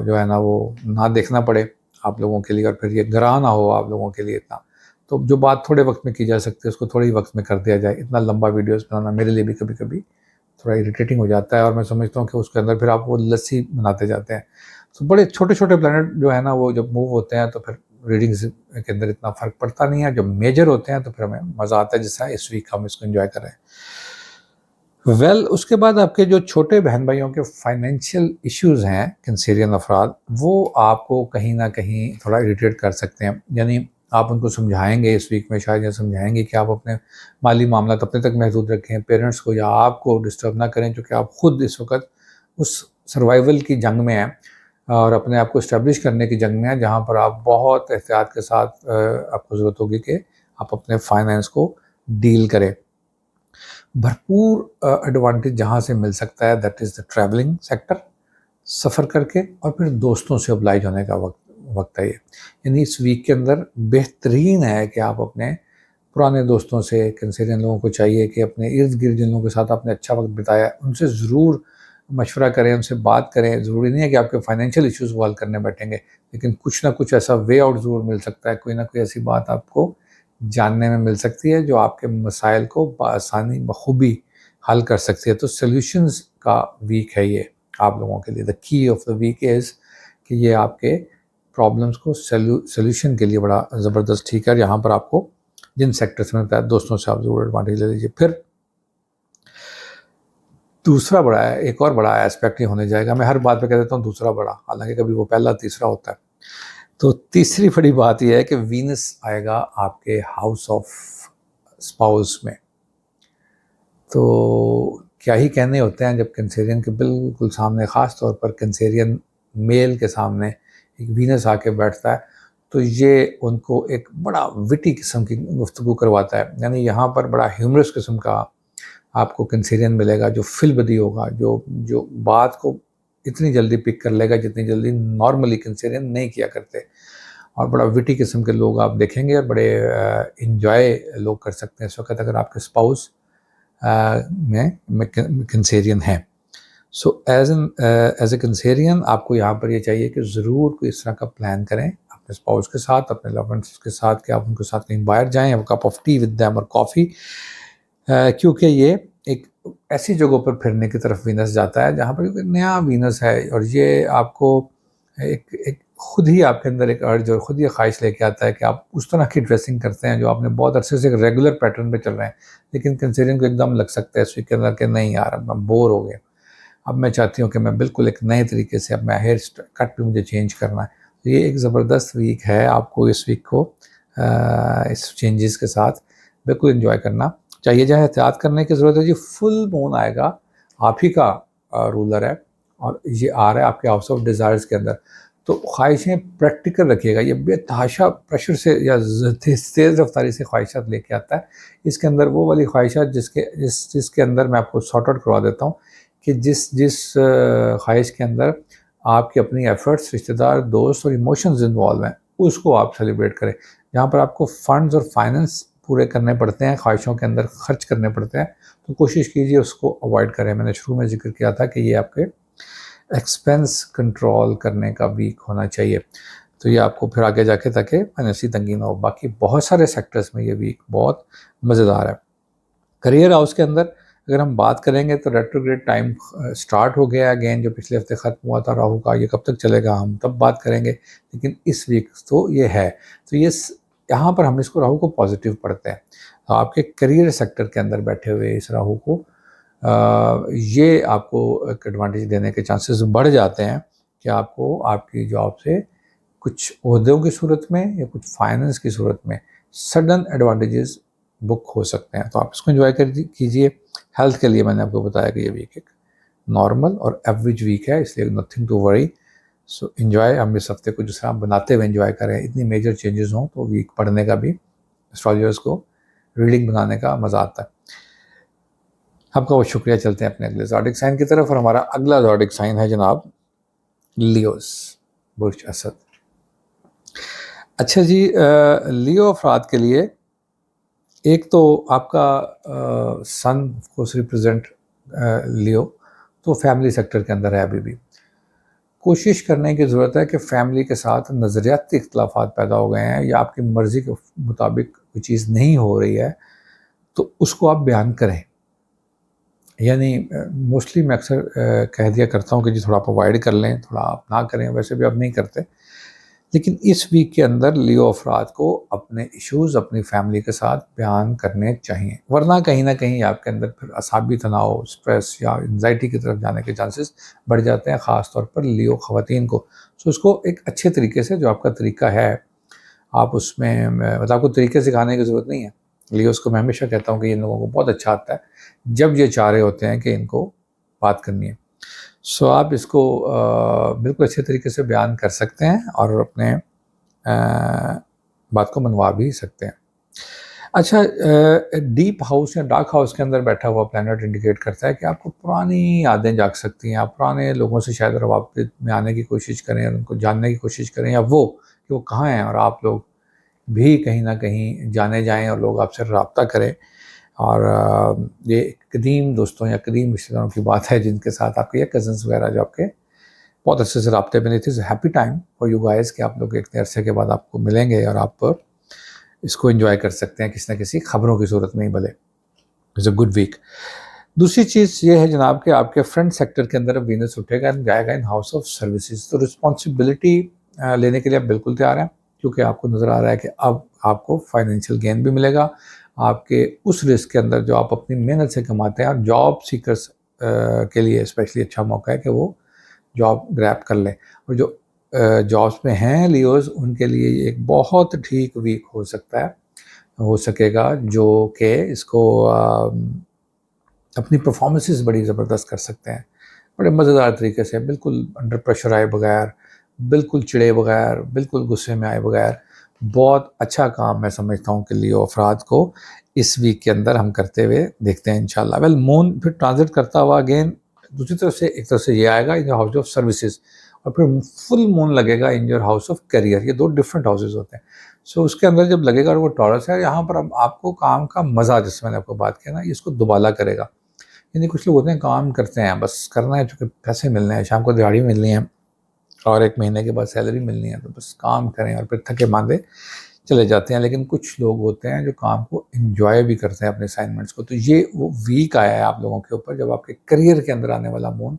जो है ना वो ना देखना पड़े आप लोगों के लिए, और फिर ये गराह ना हो आप लोगों के लिए इतना। तो जो बात थोड़े वक्त में की जा सकती है उसको थोड़े ही वक्त में कर दिया जाए। इतना लंबा वीडियोस बनाना मेरे लिए भी कभी कभी थोड़ा इरिटेटिंग हो जाता है, और मैं समझता हूँ कि उसके अंदर फिर आप वो लस्सी बनाते जाते हैं। तो बड़े छोटे छोटे प्लैनेट जो है ना वो जब मूव होते हैं तो फिर रीडिंग्स के अंदर इतना फ़र्क पड़ता नहीं है। जब मेजर होते हैं तो फिर हमें मज़ा आता है, जैसा इस वीक हम इसको एंजॉय कर रहे हैं। उसके बाद आपके जो छोटे बहन भाइयों के फाइनेंशियल इश्यूज़ हैं कैंसेरियन अफराद, वो आपको कहीं ना कहीं थोड़ा इरिटेट कर सकते हैं। यानी आप उनको समझाएंगे इस वीक में, शायद ये समझाएंगे कि आप अपने माली मामला अपने तक महदूद रखें, पेरेंट्स को या आपको डिस्टर्ब ना करें, क्योंकि आप खुद इस वक्त उस सर्वाइवल की जंग में हैं और अपने आप को इस्टेब्लिश करने की जंग में हैं, जहाँ पर आप बहुत एहतियात के साथ आपको ज़रूरत होगी कि आप अपने फाइनेंस को डील करें। भरपूर एडवांटेज जहाँ से मिल सकता है that is the travelling sector, सफ़र करके, और फिर दोस्तों से ऑब्लाइज होने का वक्त है ये। यानी इस वीक के अंदर बेहतरीन है कि आप अपने पुराने दोस्तों से, कैंसेरियन लोगों को चाहिए कि अपने इर्द गिर्द जिन लोगों के साथ आपने अच्छा वक्त बिताया उनसे ज़रूर मशवरा करें, उनसे बात करें। ज़रूरी नहीं है कि आपके फाइनेंशियल इश्यूज़ को हल करने बैठेंगे, लेकिन कुछ ना कुछ ऐसा वे आउट ज़रूर मिल सकता है। कोई ना कोई ऐसी बात आपको जानने में मिल सकती है जो आपके मसाइल को बआसानी बखूबी हल कर सकती है। तो सॉल्यूशंस का वीक है ये आप लोगों के लिए। The key of the week is कि ये आपके प्रॉब्लम्स को सॉल्यूशन के लिए बड़ा ज़बरदस्त ठीक है। यहाँ पर आपको जिन सेक्टर्स में बताया, दोस्तों से आप ज़रूर एडवांटेज ले लीजिए। फिर दूसरा बड़ा है, एक और बड़ा एस्पेक्ट ये होने जाएगा। मैं हर बात पे कह देता हूँ दूसरा बड़ा, हालांकि कभी वो पहला तीसरा होता है। तो तीसरी बड़ी बात यह है कि वीनस आएगा आपके हाउस ऑफ स्पाउस में। तो क्या ही कहने होते हैं जब कैंसेरियन के बिल्कुल सामने, ख़ास तौर पर कैंसेरियन मेल के सामने एक वीनस आके बैठता है, तो ये उनको एक बड़ा विटी किस्म की गुफ्तगू करवाता है। यानी यहाँ पर बड़ा ह्यूमरस किस्म का आपको कैंसेरियन मिलेगा, जो फिलबदी होगा, जो जो बात को इतनी जल्दी पिक कर लेगा जितनी जल्दी नॉर्मली कैंसेरियन नहीं किया करते, और बड़ा विटी किस्म के लोग आप देखेंगे, बड़े इंजॉय लोग कर सकते हैं इस वक्त अगर आपके स्पाउस में कैंसेरियन है। सो एज ए कैंसेरियन आपको यहाँ पर ये चाहिए कि ज़रूर कोई इस तरह का प्लान करें अपने स्पाउस के साथ, अपने लव वंस के साथ, कि आप उनके साथ कहीं बाहर जाएं, cup of T with them और कॉफ़ी, क्योंकि ये एक ऐसी जगहों पर फिरने की तरफ वीनस जाता है जहाँ पर नया वीनस है, और ये आपको एक खुद ही आपके अंदर एक अर्ज और खुद ही ख्वाहिश लेके आता है कि आप उस तरह की ड्रेसिंग करते हैं जो आपने बहुत अरसे से एक रेगुलर पैटर्न पे चल रहे हैं, लेकिन कैंसेरियन को एकदम लग सकता है इस वीक के अंदर कि नहीं यार, अब मैं बोर हो गया, अब मैं चाहती हूँ कि मैं बिल्कुल एक नए तरीके से, अब मैं हेयर कट भी मुझे चेंज करना है। तो ये एक ज़बरदस्त वीक है, आपको इस वीक को इस चेंजेस के साथ बिल्कुल इन्जॉय करना चाहिए। जहाँ एहतियात करने की ज़रूरत है जी, फुल मून आएगा, आप ही का रूलर है, और ये आ रहा है आपके हाउस ऑफ डिज़ायर्स के अंदर। तो ख्वाहिशें प्रैक्टिकल रखिएगा, ये बेतहाशा प्रेशर से या तेज़ रफ्तारी से ख्वाहिशात लेके आता है। इसके अंदर वो वाली ख्वाहिशात जिसके अंदर मैं आपको सॉर्ट आउट करवा देता हूँ कि जिस जिस ख्वाहिश के अंदर आपकी अपनी एफर्ट्स, रिश्तेदार, दोस्त और इमोशंस इन्वॉल्व हैं, उसको आप सेलिब्रेट करें। जहाँ पर आपको फंड्स और फाइनेंस पूरे करने पड़ते हैं, ख्वाहिशों के अंदर खर्च करने पड़ते हैं, तो कोशिश कीजिए उसको अवॉइड करें। मैंने शुरू में जिक्र किया था कि ये आपके एक्सपेंस कंट्रोल करने का वीक होना चाहिए, तो ये आपको फिर आगे जाके ताकि फाइनेंसी तंगी ना हो। बाकी बहुत सारे सेक्टर्स में ये वीक बहुत मज़ेदार है। करियर हाउस के अंदर अगर हम बात करेंगे तो रेट्रोग्रेड टाइम स्टार्ट हो गया अगेन, जो पिछले हफ्ते ख़त्म हुआ था राहु का, ये कब तक चलेगा हम तब बात करेंगे, लेकिन इस वीक तो ये है। तो ये यहाँ पर हम इसको राहु को पॉजिटिव पढ़ते हैं। तो आपके करियर सेक्टर के अंदर बैठे हुए इस राहु को ये आपको एक एडवांटेज देने के चांसेस बढ़ जाते हैं कि आपको आपकी जॉब से कुछ ओहदों की सूरत में या कुछ फाइनेंस की सूरत में सडन एडवांटेजेस बुक हो सकते हैं। तो आप इसको एंजॉय कीजिए। हेल्थ के लिए मैंने आपको बताया कि ये वीक एक नॉर्मल और एवरेज वीक है, इसलिए nothing to worry. So enjoy, हम इस हफ्ते को जिस तरह बनाते हुए एंजॉय करें, इतनी मेजर चेंजेस हों तो वीक पढ़ने का भी एस्ट्रोलॉजर्स को रीडिंग बनाने का मज़ा आता है। आपका बहुत शुक्रिया। चलते हैं अपने अगले ज़ोडिक साइन की तरफ और हमारा अगला ज़ोडिक साइन है जनाब लियोस, बुर्ज असद। अच्छा जी, लियो अफराद के लिए एक तो आपका सन कोर्स रिप्रेजेंट लियो, तो फैमिली सेक्टर के अंदर है। अभी भी कोशिश करने की ज़रूरत है कि फैमिली के साथ नज़रियाती इख्तलाफात पैदा हो गए हैं या आपकी मर्ज़ी के मुताबिक कोई चीज़ नहीं हो रही है, तो उसको आप बयान करें। यानी मोस्टली मैं अक्सर कह दिया करता हूँ कि जी थोड़ा आप अवॉइड कर लें, थोड़ा आप ना करें, वैसे भी आप नहीं करते। लेकिन इस वीक के अंदर लियो अफराद को अपने इश्यूज़ अपनी फैमिली के साथ बयान करने चाहिए, वरना कहीं ना कहीं आपके अंदर फिर असाबी तनाव, स्ट्रेस या एंजाइटी की तरफ जाने के चांसेस बढ़ जाते हैं, ख़ास तौर पर लियो ख़वातीन को। सो उसको एक अच्छे तरीके से, जो आपका तरीका है, आप उसमें मतलब आपको तरीके सिखाने की ज़रूरत नहीं है। लियोस को मैं हमेशा कहता हूँ कि इन लोगों को बहुत अच्छा आता है जब ये चाह रहे होते हैं कि इनको बात करनी है। सो आप इसको बिल्कुल अच्छे तरीके से बयान कर सकते हैं और अपने बात को मनवा भी सकते हैं। अच्छा, डीप हाउस या डार्क हाउस के अंदर बैठा हुआ प्लैनेट इंडिकेट करता है कि आपको पुरानी यादें जाग सकती हैं। आप पुराने लोगों से शायद रवाबित में आने की कोशिश करें और उनको जानने की कोशिश करें, या वो कि वो कहाँ हैं और आप लोग भी कहीं ना कहीं जाने जाएं और लोग आपसे रब्ता करें। और ये कदीम दोस्तों या कदीम रिश्तेदारों की बात है जिनके साथ आपके या कज़न्स वगैरह जो आपके बहुत अच्छे से राब्ते बने थे। Happy time for you guys कि आप लोग एक अरसे के बाद आपको मिलेंगे और आप इसको एंजॉय कर सकते हैं किसी न किसी खबरों की सूरत में ही भले। It's a good week. दूसरी चीज़ ये है जनाब कि आपके फ्रंट सेक्टर के अंदर वीनस उठेगा, जाएगा इन हाउस ऑफ सर्विसेज। तो रिस्पॉन्सिबिलिटी लेने के लिए आप बिल्कुल तैयार हैं, क्योंकि आपको नज़र आ रहा है कि अब आपको फाइनेंशियल गेन भी मिलेगा। आपके उस रिस्क के अंदर जो आप अपनी मेहनत से कमाते हैं, और जॉब सीकर्स के लिए स्पेशली अच्छा मौका है कि वो जॉब ग्रैब कर लें। और जो जॉब्स में हैं लियोज, उनके लिए ये एक बहुत ठीक वीक हो सकता है, हो सकेगा, जो कि इसको अपनी परफॉर्मेंसेस बड़ी ज़बरदस्त कर सकते हैं, बड़े मज़ेदार तरीके से, बिल्कुल अंडर प्रेशर आए बगैर, बिल्कुल चिढ़े बगैर, बिल्कुल गुस्से में आए बगैर। बहुत अच्छा काम मैं समझता हूँ कि लियो अफराद को इस वीक के अंदर हम करते हुए देखते हैं इंशाल्लाह। वेल, मून फिर ट्रांजिट करता हुआ अगेन दूसरी तरफ से, एक तरफ से ये आएगा इन हाउस ऑफ सर्विसेज, और फिर फुल मून लगेगा in your house of career. ये दो डिफरेंट हाउसेज होते हैं। सो उसके अंदर जब लगेगा और वो टॉरस है, यहाँ पर अब आपको काम का मज़ा, जिससे मैंने आपको बात किया ना, इसको दुबाला करेगा। यानी कुछ लोग होते हैं काम करते हैं, बस करना है, चूँकि पैसे मिलने हैं, शाम को दिहाड़ी मिलनी है और 1 महीने के बाद सैलरी मिलनी है, तो बस काम करें और फिर थके मांदे चले जाते हैं। लेकिन कुछ लोग होते हैं जो काम को एंजॉय भी करते हैं, अपने असाइनमेंट्स को। तो ये वो वीक आया है आप लोगों के ऊपर, जब आपके करियर के अंदर आने वाला मून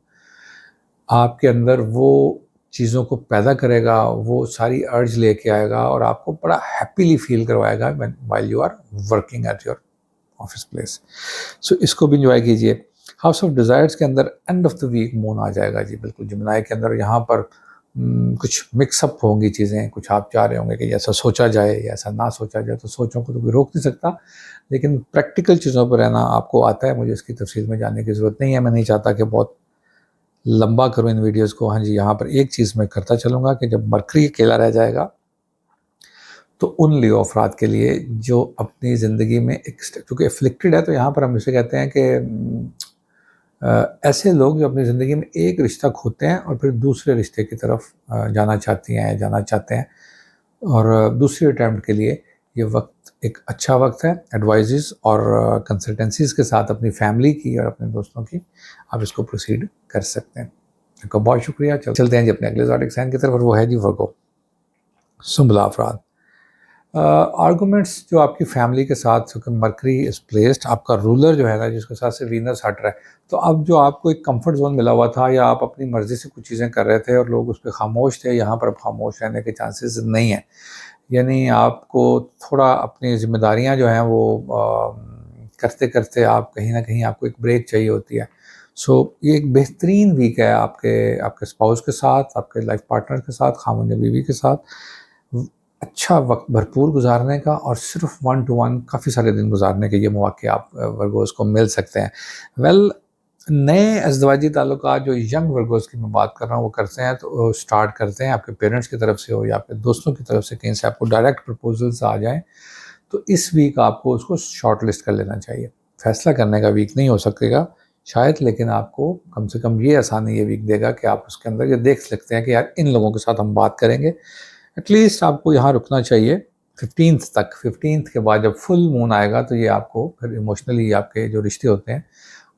आपके अंदर वो चीज़ों को पैदा करेगा, वो सारी अर्ज लेके आएगा और आपको बड़ा हैप्पीली फील करवाएगा while you are working at your office place. So इसको भी इंजॉय कीजिए। हाउस ऑफ डिज़ायर्स के अंदर end of the week moon आ जाएगा जी, बिल्कुल जिम्नाई के अंदर। यहाँ पर कुछ मिक्सअप होंगी चीज़ें, कुछ आप चाह रहे होंगे कि ऐसा सोचा जाए या ऐसा ना सोचा जाए, तो सोचों को तो कोई रोक नहीं सकता, लेकिन प्रैक्टिकल चीज़ों पर रहना आपको आता है। मुझे इसकी तफसील में जानने की ज़रूरत नहीं है, मैं नहीं चाहता कि बहुत लंबा करूँ इन वीडियोज़ को। हाँ जी, यहाँ पर एक चीज़ मैं करता चलूँगा कि जब मरकरी अकेला रह जाएगा, तो उन लियो अफराद के लिए जो अपनी ज़िंदगी में एक, चूँकि एफ्लिक्टेड है, तो यहाँ पर हम इसे कहते हैं कि ऐसे लोग जो अपनी ज़िंदगी में एक रिश्ता खोते हैं और फिर दूसरे रिश्ते की तरफ जाना चाहती हैं, जाना चाहते हैं, और दूसरी अटैम्प्ट के लिए ये वक्त एक अच्छा वक्त है। एडवाइजेस और कंसल्टेंसीज़ के साथ अपनी फैमिली की और अपने दोस्तों की आप इसको प्रोसीड कर सकते हैं। आपका बहुत शुक्रिया। चलते हैं जी अपने अगले ज़ोडिक साइन की तरफ, और वो है जी वर्गो, सुंबला अफराद। आर्गूमेंट्स जो आपकी फैमिली के साथ, क्योंकि मरकरी इज प्लेस्ड, आपका रूलर जो है ना, जिसके साथ से वीनस हट रहा है, तो अब जो आपको एक कंफर्ट जोन मिला हुआ था, या आप अपनी मर्ज़ी से कुछ चीज़ें कर रहे थे और लोग उस पर खामोश थे, यहाँ पर अब खामोश रहने के चांसेस नहीं हैं। यानी आपको थोड़ा अपनी ज़िम्मेदारियाँ जो हैं वो करते करते आप कहीं ना कहीं आपको एक ब्रेक चाहिए होती है। सो ये एक बेहतरीन वीक है आपके स्पाउस के साथ, आपके लाइफ पार्टनर के साथ, खामन बीवी के साथ अच्छा वक्त भरपूर गुजारने का, और सिर्फ 1 to 1 काफ़ी सारे दिन गुजारने के ये मौके आप वर्गोज़ को मिल सकते हैं। वेल, नए अज़दवाजी ताल्लुकात जो यंग वर्गोज़ की मैं बात कर रहा हूँ वो करते हैं, तो स्टार्ट करते हैं आपके पेरेंट्स की तरफ से हो या आपके दोस्तों की तरफ से, कहीं से आपको डायरेक्ट प्रपोजल्स आ जाएँ, तो इस वीक आपको उसको शॉर्ट लिस्ट कर लेना चाहिए। फैसला करने का वीक नहीं हो सकेगा शायद, लेकिन आपको कम से कम ये आसानी ये वीक देगा कि आप उसके अंदर ये देख सकते हैं कि यार इन लोगों के साथ हम बात करेंगे। एटलीस्ट आपको यहाँ रुकना चाहिए 15th तक। 15th के बाद जब फुल मून आएगा तो ये आपको फिर इमोशनली आपके जो रिश्ते होते हैं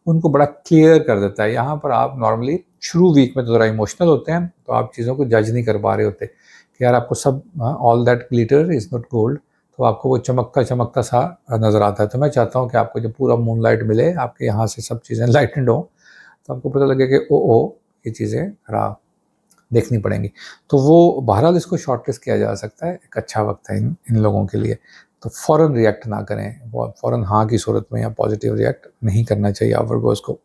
उनको बड़ा क्लियर कर देता है। यहाँ पर आप नॉर्मली शुरू वीक में तो ज़रा इमोशनल होते हैं, तो आप चीज़ों को जज नहीं कर पा रहे होते कि यार आपको सब all that glitter is not gold, तो आपको वो चमकता चमकता सा नज़र आता है। तो मैं चाहता हूँ कि आपको जब पूरा मून लाइट मिले, आपके यहाँ से सब चीज़ें लाइटेंड हो, तो आपको पता लगे कि ओ ये चीज़ें ज़रा देखनी पड़ेंगी। तो वो बहरहाल इसको शॉर्टलिस्ट किया जा सकता है, एक अच्छा वक्त है इन लोगों के लिए। तो फ़ौरन रिएक्ट ना करें, फ़ौरन हाँ की सूरत में या पॉजिटिव रिएक्ट नहीं करना चाहिए आप वर्गोज़ को।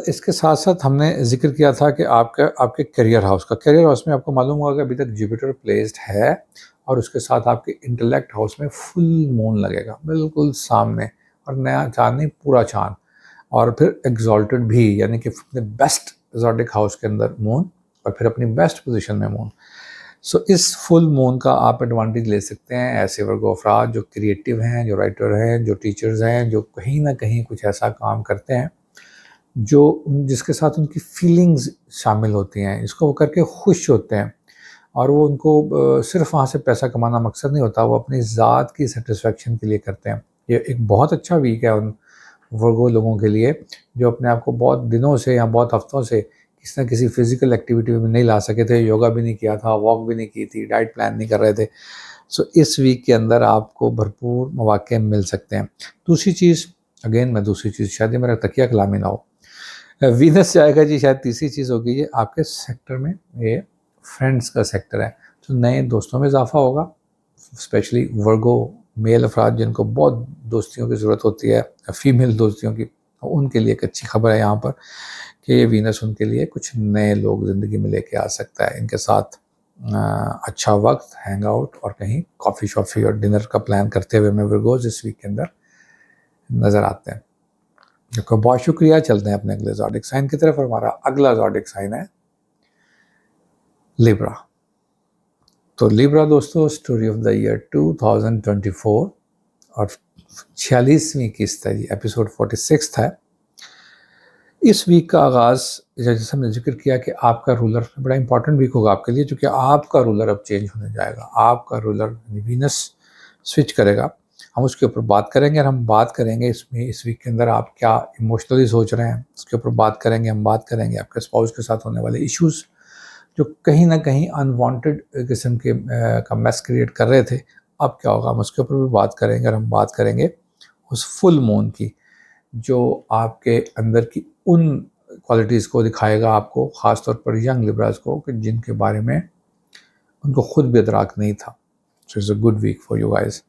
इसके साथ साथ हमने जिक्र किया था कि आपके करियर हाउस में आपको मालूम होगा कि अभी तक जुपिटर प्लेस्ड है, और उसके साथ आपके इंटेलेक्ट हाउस में फुल मून लगेगा बिल्कुल सामने, और नया चाँद नहीं पूरा चाँद, और फिर एग्जॉल्टेड भी, यानी कि अपने बेस्ट ज़ोडिक हाउस के अंदर मून, और फिर अपनी बेस्ट पोजीशन में मून। सो इस फुल मून का आप एडवांटेज ले सकते हैं ऐसे वर्गो अफराद जो क्रिएटिव हैं, जो राइटर हैं, जो टीचर्स हैं, जो कहीं ना कहीं कुछ ऐसा काम करते हैं जिसके साथ उनकी फीलिंग्स शामिल होती हैं, इसको वो करके खुश होते हैं, और वो उनको सिर्फ वहाँ से पैसा कमाना मकसद नहीं होता, वो अपनी ज़ात की सेटिस्फेक्शन के लिए करते हैं। ये एक बहुत अच्छा वीक है उन वर्गो लोगों के लिए जो अपने आप को बहुत दिनों से या बहुत हफ्तों से किसी न किसी फिजिकल एक्टिविटी में नहीं ला सके थे, योगा भी नहीं किया था, वॉक भी नहीं की थी, डाइट प्लान नहीं कर रहे थे। सो इस वीक के अंदर आपको भरपूर मौके मिल सकते हैं। दूसरी चीज़ शायद ये मेरा तकिया कलामी ना हो, वीनस जाएगा जी, शायद तीसरी चीज़ होगी ये आपके सेक्टर में, ये फ्रेंड्स का सेक्टर है, तो नए दोस्तों में इजाफा होगा, स्पेशली वर्गो मेल अफराद जिनको बहुत दोस्तियों की ज़रूरत होती है, फीमेल दोस्तियों की, उनके लिए एक अच्छी खबर है यहाँ पर कि ये वीनस उनके लिए कुछ नए लोग ज़िंदगी में लेके आ सकता है। इनके साथ अच्छा वक्त, हैंग आउट और कहीं कॉफ़ी शॉफ़ी और डिनर का प्लान करते हुए मैं वर्गोज इस वीक के अंदर नज़र आते हैं। देखो बहुत शुक्रिया, चलते हैं अपने अगले ज़ोडिक साइन की तरफ, और हमारा अगला ज़ोडिक साइन है लिब्रा। तो लिब्रा दोस्तों, स्टोरी ऑफ द ईयर 2024 और 46वीं किस्त है जी, एपिसोड 46 है। इस वीक का आगाज़ जैसे हमने जिक्र किया कि आपका रूलर बड़ा इंपॉर्टेंट वीक होगा आपके लिए, क्योंकि आपका रूलर अब चेंज होने जाएगा, आपका रूलर वीनस स्विच करेगा। हम उसके ऊपर बात करेंगे, और हम बात करेंगे इस वीक के अंदर आप क्या इमोशनली सोच रहे हैं, उसके ऊपर बात करेंगे। हम बात करेंगे आपके स्पाउस के साथ होने वाले इश्यूज़ जो कहीं ना कहीं अनवांटेड किस्म के का मैस क्रिएट कर रहे थे, अब क्या होगा हम उसके ऊपर भी बात करेंगे। और हम बात करेंगे उस फुल मून की जो आपके अंदर की उन क्वालिटीज़ को दिखाएगा आपको, ख़ास तौर पर यंग लिब्रास को, कि जिनके बारे में उनको खुद भी इदराक नहीं था। So it's a good week for you guys.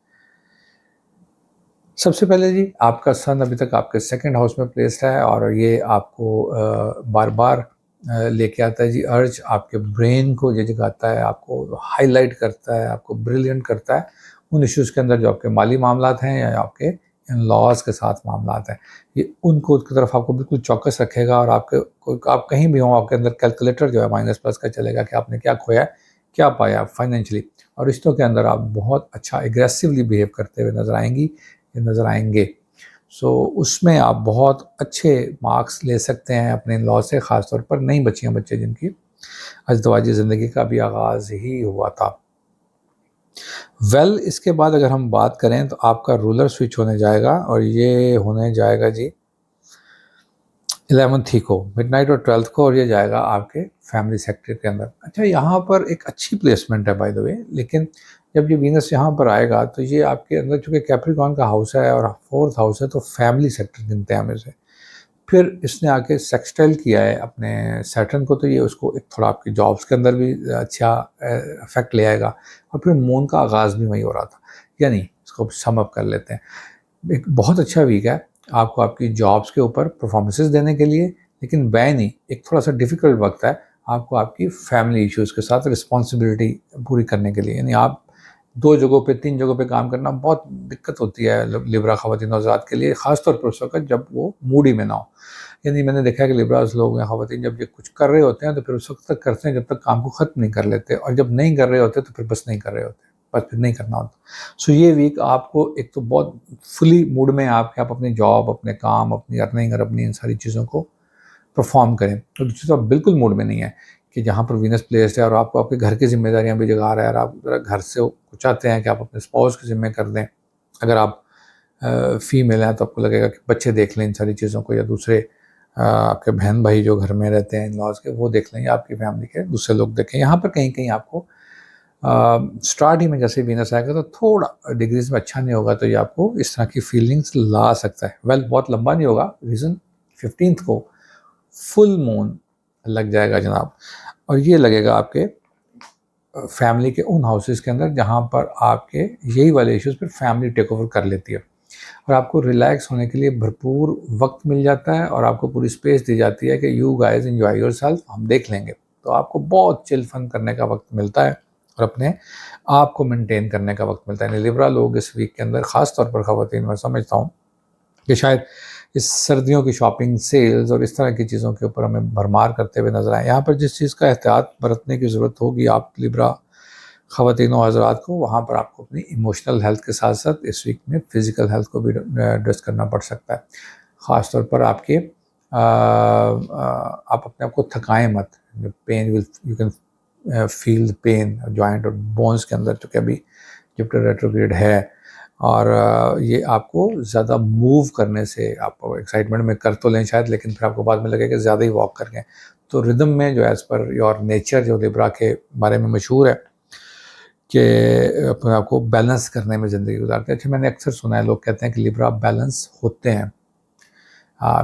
सबसे पहले जी, आपका सन अभी तक आपके सेकंड हाउस में प्लेस्ड है, और ये आपको बार बार लेके आता है जी अर्ज, आपके ब्रेन को ये जगाता है, आपको हाईलाइट करता है, आपको ब्रिलियंट करता है उन इश्यूज़ के अंदर जो आपके माली मामलात हैं या आपके इन लॉज के साथ मामलात हैं। ये उनको की तरफ आपको बिल्कुल चौकस रखेगा, और आप कहीं भी हों, आपके अंदर कैलकुलेटर जो है माइनस प्लस का चलेगा कि आपने क्या खोया, क्या पाया फाइनेंशियली। और रिश्तों के अंदर आप बहुत अच्छा एग्रेसिवली बिहेव करते हुए नज़र आएंगे। सो उसमें आप बहुत अच्छे मार्क्स ले सकते हैं अपने लॉ से, ख़ास तौर पर नई बच्चे जिनकी अज़दवाजी ज़िंदगी का भी आगाज़ ही हुआ था। इसके बाद अगर हम बात करें तो आपका रूलर स्विच होने जाएगा, और ये होने जाएगा जी 11th ही को, मिडनाइट और 12th को, और ये जाएगा आपके फैमिली सेक्टर के अंदर। अच्छा, यहाँ पर एक अच्छी प्लेसमेंट है बाय द वे, लेकिन जब ये वीनस यहाँ पर आएगा तो ये आपके अंदर, चूँकि कैप्रिकॉर्न का हाउस है और 4th हाउस है, तो फैमिली सेक्टर गिनते हैं हम इसे। फिर इसने आके सेक्सटाइल किया है अपने सैटर्न को, तो ये उसको एक थोड़ा आपकी जॉब्स के अंदर भी अच्छा इफेक्ट ले आएगा। और फिर मून का आगाज़ भी वही हो रहा था, यानी इसको सम अप कर लेते हैं। एक बहुत अच्छा वीक है आपको आपकी जॉब्स के ऊपर परफॉर्मेंसेस देने के लिए, लेकिन वह नहीं, एक थोड़ा सा डिफ़िकल्ट वक्त है आपको आपकी फैमिली इश्यूज़ के साथ रिस्पॉन्सिबिलिटी पूरी करने के लिए। यानी आप 2 जगहों पे 3 जगहों पे काम करना बहुत दिक्कत होती है लिब्रा ख़वातीन हज़रात के लिए, ख़ास तौर पर उस वक़्त जब वो मूडी में ना हो। यानी मैंने देखा है कि लिब्रास लोग या ख़वातीन जब ये कुछ कर रहे होते हैं तो फिर उस वक़्त तक करते हैं जब तक काम को ख़त्म नहीं कर लेते, और जब नहीं कर रहे होते तो फिर बस नहीं कर रहे होते, बस फिर नहीं करना होता। सो ये वीक आपको एक तो बहुत फुली मूड में आप अपनी जॉब, अपने काम, अपनी अर्निंग और अपनी इन सारी चीज़ों को परफॉर्म करें। तो दूसरी तरफ बिल्कुल मूड में नहीं है कि जहाँ पर वीनस प्लेस्ड है और आपको आपके घर की जिम्मेदारियाँ भी जगा रहा है और आप ज़रा घर से चाहते हैं कि आप अपने स्पाउस की जिम्मे कर दें। अगर आप फीमेल हैं तो आपको लगेगा कि बच्चे देख लें इन सारी चीज़ों को, या दूसरे आपके बहन भाई जो घर में रहते हैं इन लॉज के, वो देख लें, या आपकी फैमिली के दूसरे लोग देखें। यहाँ पर कहीं कहीं आपको स्टार्ट ही में जैसे वीनस आएगा तो थोड़ा डिग्रीज में अच्छा नहीं होगा, तो ये आपको इस तरह की फीलिंग्स ला सकता है। वेल बहुत लंबा नहीं होगा, रीज़न 15 को फुल मून लग जाएगा जनाब, और ये लगेगा आपके फैमिली के उन हाउसेस के अंदर जहाँ पर आपके यही वाले इश्यूज़ पर फैमिली टेक ओवर कर लेती है और आपको रिलैक्स होने के लिए भरपूर वक्त मिल जाता है और आपको पूरी स्पेस दी जाती है कि यू गाइस एंजॉय योरसेल्फ, हम देख लेंगे। तो आपको बहुत चिल फन करने का वक्त मिलता है और अपने आप को मेंटेन करने का वक्त मिलता है। लिब्रा लोग इस वीक के अंदर ख़ास तौर पर ख़वातीन, मैं समझता हूँ कि शायद इस सर्दियों की शॉपिंग, सेल्स और इस तरह की चीज़ों के ऊपर हमें भरमार करते हुए नजर आए। यहाँ पर जिस चीज़ का एहतियात बरतने की ज़रूरत होगी आप लिब्रा ख़वातीनों हज़रात को, वहाँ पर आपको अपनी इमोशनल हेल्थ के साथ साथ इस वीक में फ़िज़िकल हेल्थ को भी एड्रेस करना पड़ सकता है। ख़ास तौर पर आपके आप अपने आप को थकाएं मत। Pain will, you can feel the pain joint और बोन्स के अंदर, तो क्या भी जुपिटर रेट्रोग्रेड है और ये आपको ज़्यादा मूव करने से, आप एक्साइटमेंट में कर तो लें शायद, लेकिन फिर आपको बाद में लगे कि ज़्यादा ही वॉक कर गए। तो रिदम में जो एज़ पर योर नेचर जो लिब्रा के बारे में मशहूर है कि अपने आप को बैलेंस करने में ज़िंदगी गुजारते हैं। अच्छा, मैंने अक्सर सुना है लोग कहते हैं कि लिब्रा बैलेंस होते हैं।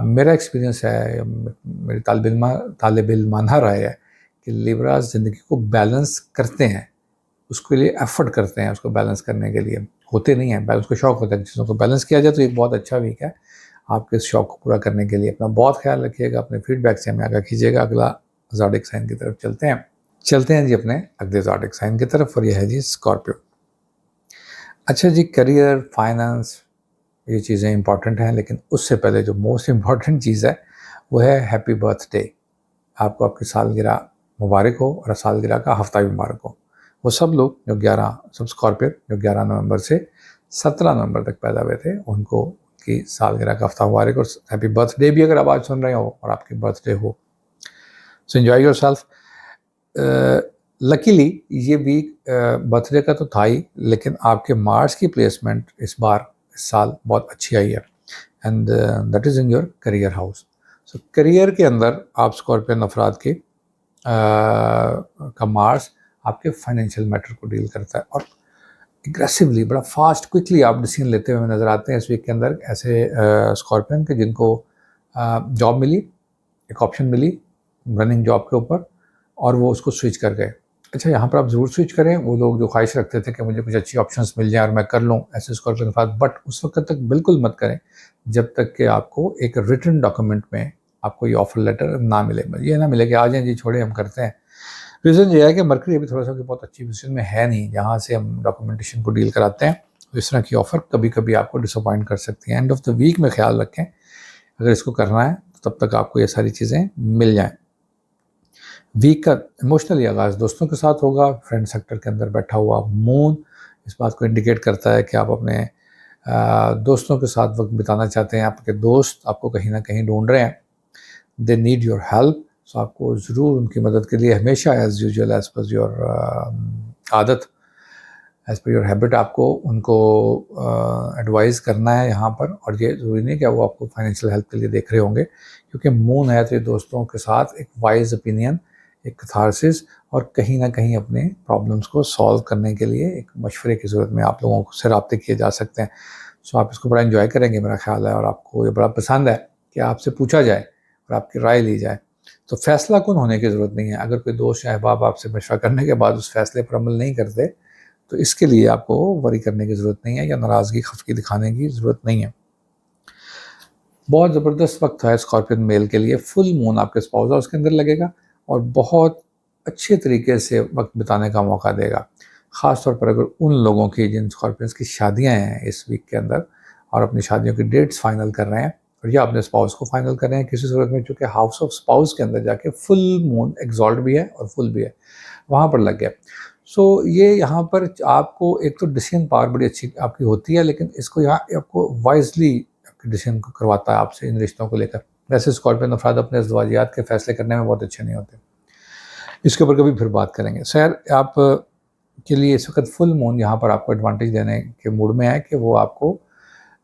मेरा एक्सपीरियंस है, मेरी तालिब इल्माना राय है कि लिब्रा ज़िंदगी को बैलेंस करते हैं, उसके लिए एफर्ट करते हैं, उसको बैलेंस करने के लिए होते नहीं हैं। उसको शौक़ होता है कि चीज़ों को बैलेंस किया जाए। तो एक बहुत अच्छा वीक है आपके इस शौक़ को पूरा करने के लिए। अपना बहुत ख्याल रखिएगा, अपने फीडबैक से हमें आगाह कीजिएगा। अगला ज़ोडिएक साइन की तरफ चलते हैं जी अपने अगले ज़ोडिएक साइन की तरफ, और यह है जी स्कॉर्पियो। अच्छा जी, करियर, फाइनेंस, ये चीज़ें इंपॉर्टेंट हैं, लेकिन उससे पहले जो मोस्ट इम्पॉर्टेंट चीज़ है वो है हैप्पी बर्थडे। आपको आपकी सालगिरह मुबारक हो और सालगिरह का हफ्ता भी मुबारक हो। वो सब लोग जो सब स्कॉर्पियो जो 11 नवंबर से 17 नवंबर तक पैदा हुए थे, उनको की सालगिरह का हफ्ता मुबारक और हैप्पी बर्थडे भी अगर आप आज सुन रहे हो और आपकी बर्थडे हो। So enjoy your self. Luckily ये वीक बर्थडे का तो था ही, लेकिन आपके मार्स की प्लेसमेंट इस साल बहुत अच्छी आई है, and that is in your career house. So career के अंदर आप स्कॉर्पियन अफराद के का मार्स आपके फाइनेंशियल मैटर को डील करता है और एग्रेसिवली, बड़ा फास्ट, क्विकली आप डिसीजन लेते हुए नज़र आते हैं इस वीक के अंदर। ऐसे स्कॉर्पियन के जिनको जॉब मिली, एक ऑप्शन मिली रनिंग जॉब के ऊपर, और वो उसको स्विच कर गए। अच्छा, यहाँ पर आप ज़रूर स्विच करें। वो लोग जो ख्वाहिश रखते थे कि मुझे कुछ अच्छी ऑप्शंस मिल जाए और मैं कर लूँ ऐसे स्कॉर्पियन के साथ, बट उस वक्त तक बिल्कुल मत करें जब तक कि आपको एक रिटन डॉक्यूमेंट में आपको ये ऑफर लेटर ना मिले। ये ना मिले कि आ जाए जी, छोड़े हम करते हैं। रीज़न ये है कि मरकरी अभी थोड़ा सा बहुत अच्छी पोजीशन में है नहीं जहाँ से हम डॉक्यूमेंटेशन को डील कराते हैं। तो इस तरह की ऑफ़र कभी कभी आपको डिसअपॉइंट कर सकती हैं। एंड ऑफ द वीक में ख्याल रखें, अगर इसको करना है तो तब तक आपको ये सारी चीज़ें मिल जाएँ। वीक का इमोशनली आगाज़ दोस्तों के साथ होगा। फ्रेंड सेक्टर के अंदर बैठा हुआ मून इस बात को इंडिकेट करता है कि आप अपने दोस्तों के साथ वक्त बिताना चाहते हैं। आपके दोस्त आपको कहीं ना कहीं ढूंढ रहे हैं, दे नीड योर हेल्प। सो आपको ज़रूर उनकी मदद के लिए हमेशा as usual, as per your आदत, एज़ पर योर हैबिट, आपको उनको एडवाइस करना है यहाँ पर। और ये ज़रूरी नहीं कि वो आपको फाइनेंशियल हेल्प के लिए देख रहे होंगे, क्योंकि मून है तो ये दोस्तों के साथ एक वाइज ओपिनियन, एक कैथारसिस और कहीं ना कहीं अपने प्रॉब्लम्स को सॉल्व करने के लिए एक मशवरे की ज़रूरत में आप लोगों से रब्ते किए जा सकते हैं। सो आप इसको बड़ा एंजॉय करेंगे मेरा ख्याल है, और आपको ये बड़ा पसंद है कि आपसे पूछा जाए और आपकी राय ली जाए। तो फैसला कौन होने की ज़रूरत नहीं है। अगर कोई दोस्त या अहबाब आपसे मशवरा करने के बाद उस फैसले पर अमल नहीं करते, तो इसके लिए आपको वरी करने की ज़रूरत नहीं है या नाराज़गी, खफगी दिखाने की ज़रूरत नहीं है। बहुत ज़बरदस्त वक्त है स्कॉर्पियन मेल के लिए। फुल मून आपके स्पाउस हाउस के अंदर लगेगा और बहुत अच्छे तरीके से वक्त बिताने का मौका देगा। ख़ास तौर पर अगर उन लोगों की जिन स्कॉर्पियंस की शादियां हैं इस वीक के अंदर और अपनी शादियों की डेट्स फाइनल कर रहे हैं, और या अपने स्पाउस को फाइनल कर रहे हैं किसी सूरत में, चूँकि हाउस ऑफ स्पाउस के अंदर जाके फुल मून एक्सॉल्ट भी है और फुल भी है, वहाँ पर लग गया। सो ये यहाँ पर आपको एक तो डिसीजन पावर बड़ी अच्छी आपकी होती है, लेकिन इसको यहाँ आपको वाइजली आपके डिसीजन को करवाता है आपसे इन रिश्तों को लेकर। वैसे स्कॉर्पियन अफराद अपने अज़दवाजियात के फ़ैसले करने में बहुत अच्छे नहीं होते। इसके ऊपर कभी फिर बात करेंगे। खैर, आप के लिए इस वक़्त फुल मून यहाँ पर आपको एडवांटेज देने के मूड में है कि वो आपको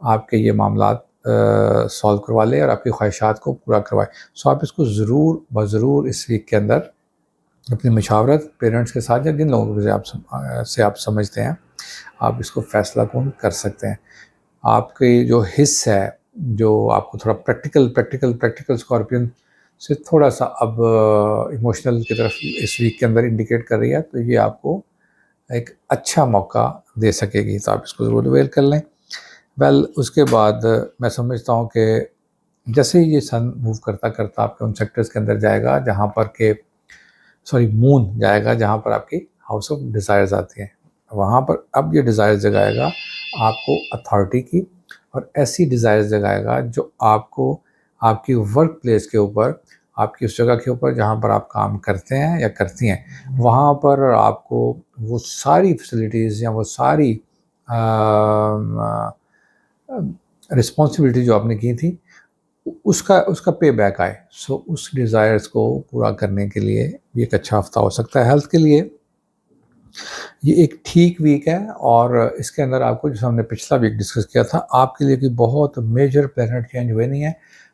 आपके ये मामलात सॉल्व करवा ले और आपकी ख्वाहिशात को पूरा करवाए। सो आप इसको ज़रूर ब-ज़रूर इस वीक के अंदर अपनी मशावरत पेरेंट्स के साथ या जिन लोगों से आप समझते हैं, आप इसको फ़ैसला कून कर सकते हैं। आपकी जो हिस्स है, जो आपको थोड़ा प्रैक्टिकल स्कॉर्पियन से थोड़ा-सा अब इमोशनल की तरफ इस वीक के अंदर इंडिकेट कर रही है, तो ये आपको एक अच्छा मौका दे सकेगी, तो आप इसको ज़रूर अवेल कर लें। उसके बाद मैं समझता हूँ कि जैसे ही ये सन मूव करता आपके उन सेक्टर्स के अंदर जाएगा जहाँ पर के मून जाएगा जहाँ पर आपकी हाउस ऑफ डिज़ायर्स आती है, वहाँ पर अब ये डिज़ायर्स जगाएगा आपको अथॉरिटी की, और ऐसी डिज़ायर्स जगाएगा जो आपको आपकी वर्क प्लेस के ऊपर, आपकी उस जगह के ऊपर जहाँ पर आप काम करते हैं या करती हैं, वहाँ पर आपको वो सारी फैसिलिटीज़ या वो सारी रिस्पॉन्सिबिलिटी जो आपने की थी उसका पे बैक आए। सो उस डिज़ायर्स को पूरा करने के लिए ये एक अच्छा हफ्ता हो सकता है। हेल्थ के लिए ये एक ठीक वीक है, और इसके अंदर आपको, जैसे हमने पिछला वीक डिस्कस किया था, आपके लिए कि बहुत मेजर प्लैनेट चेंज हुए नहीं है।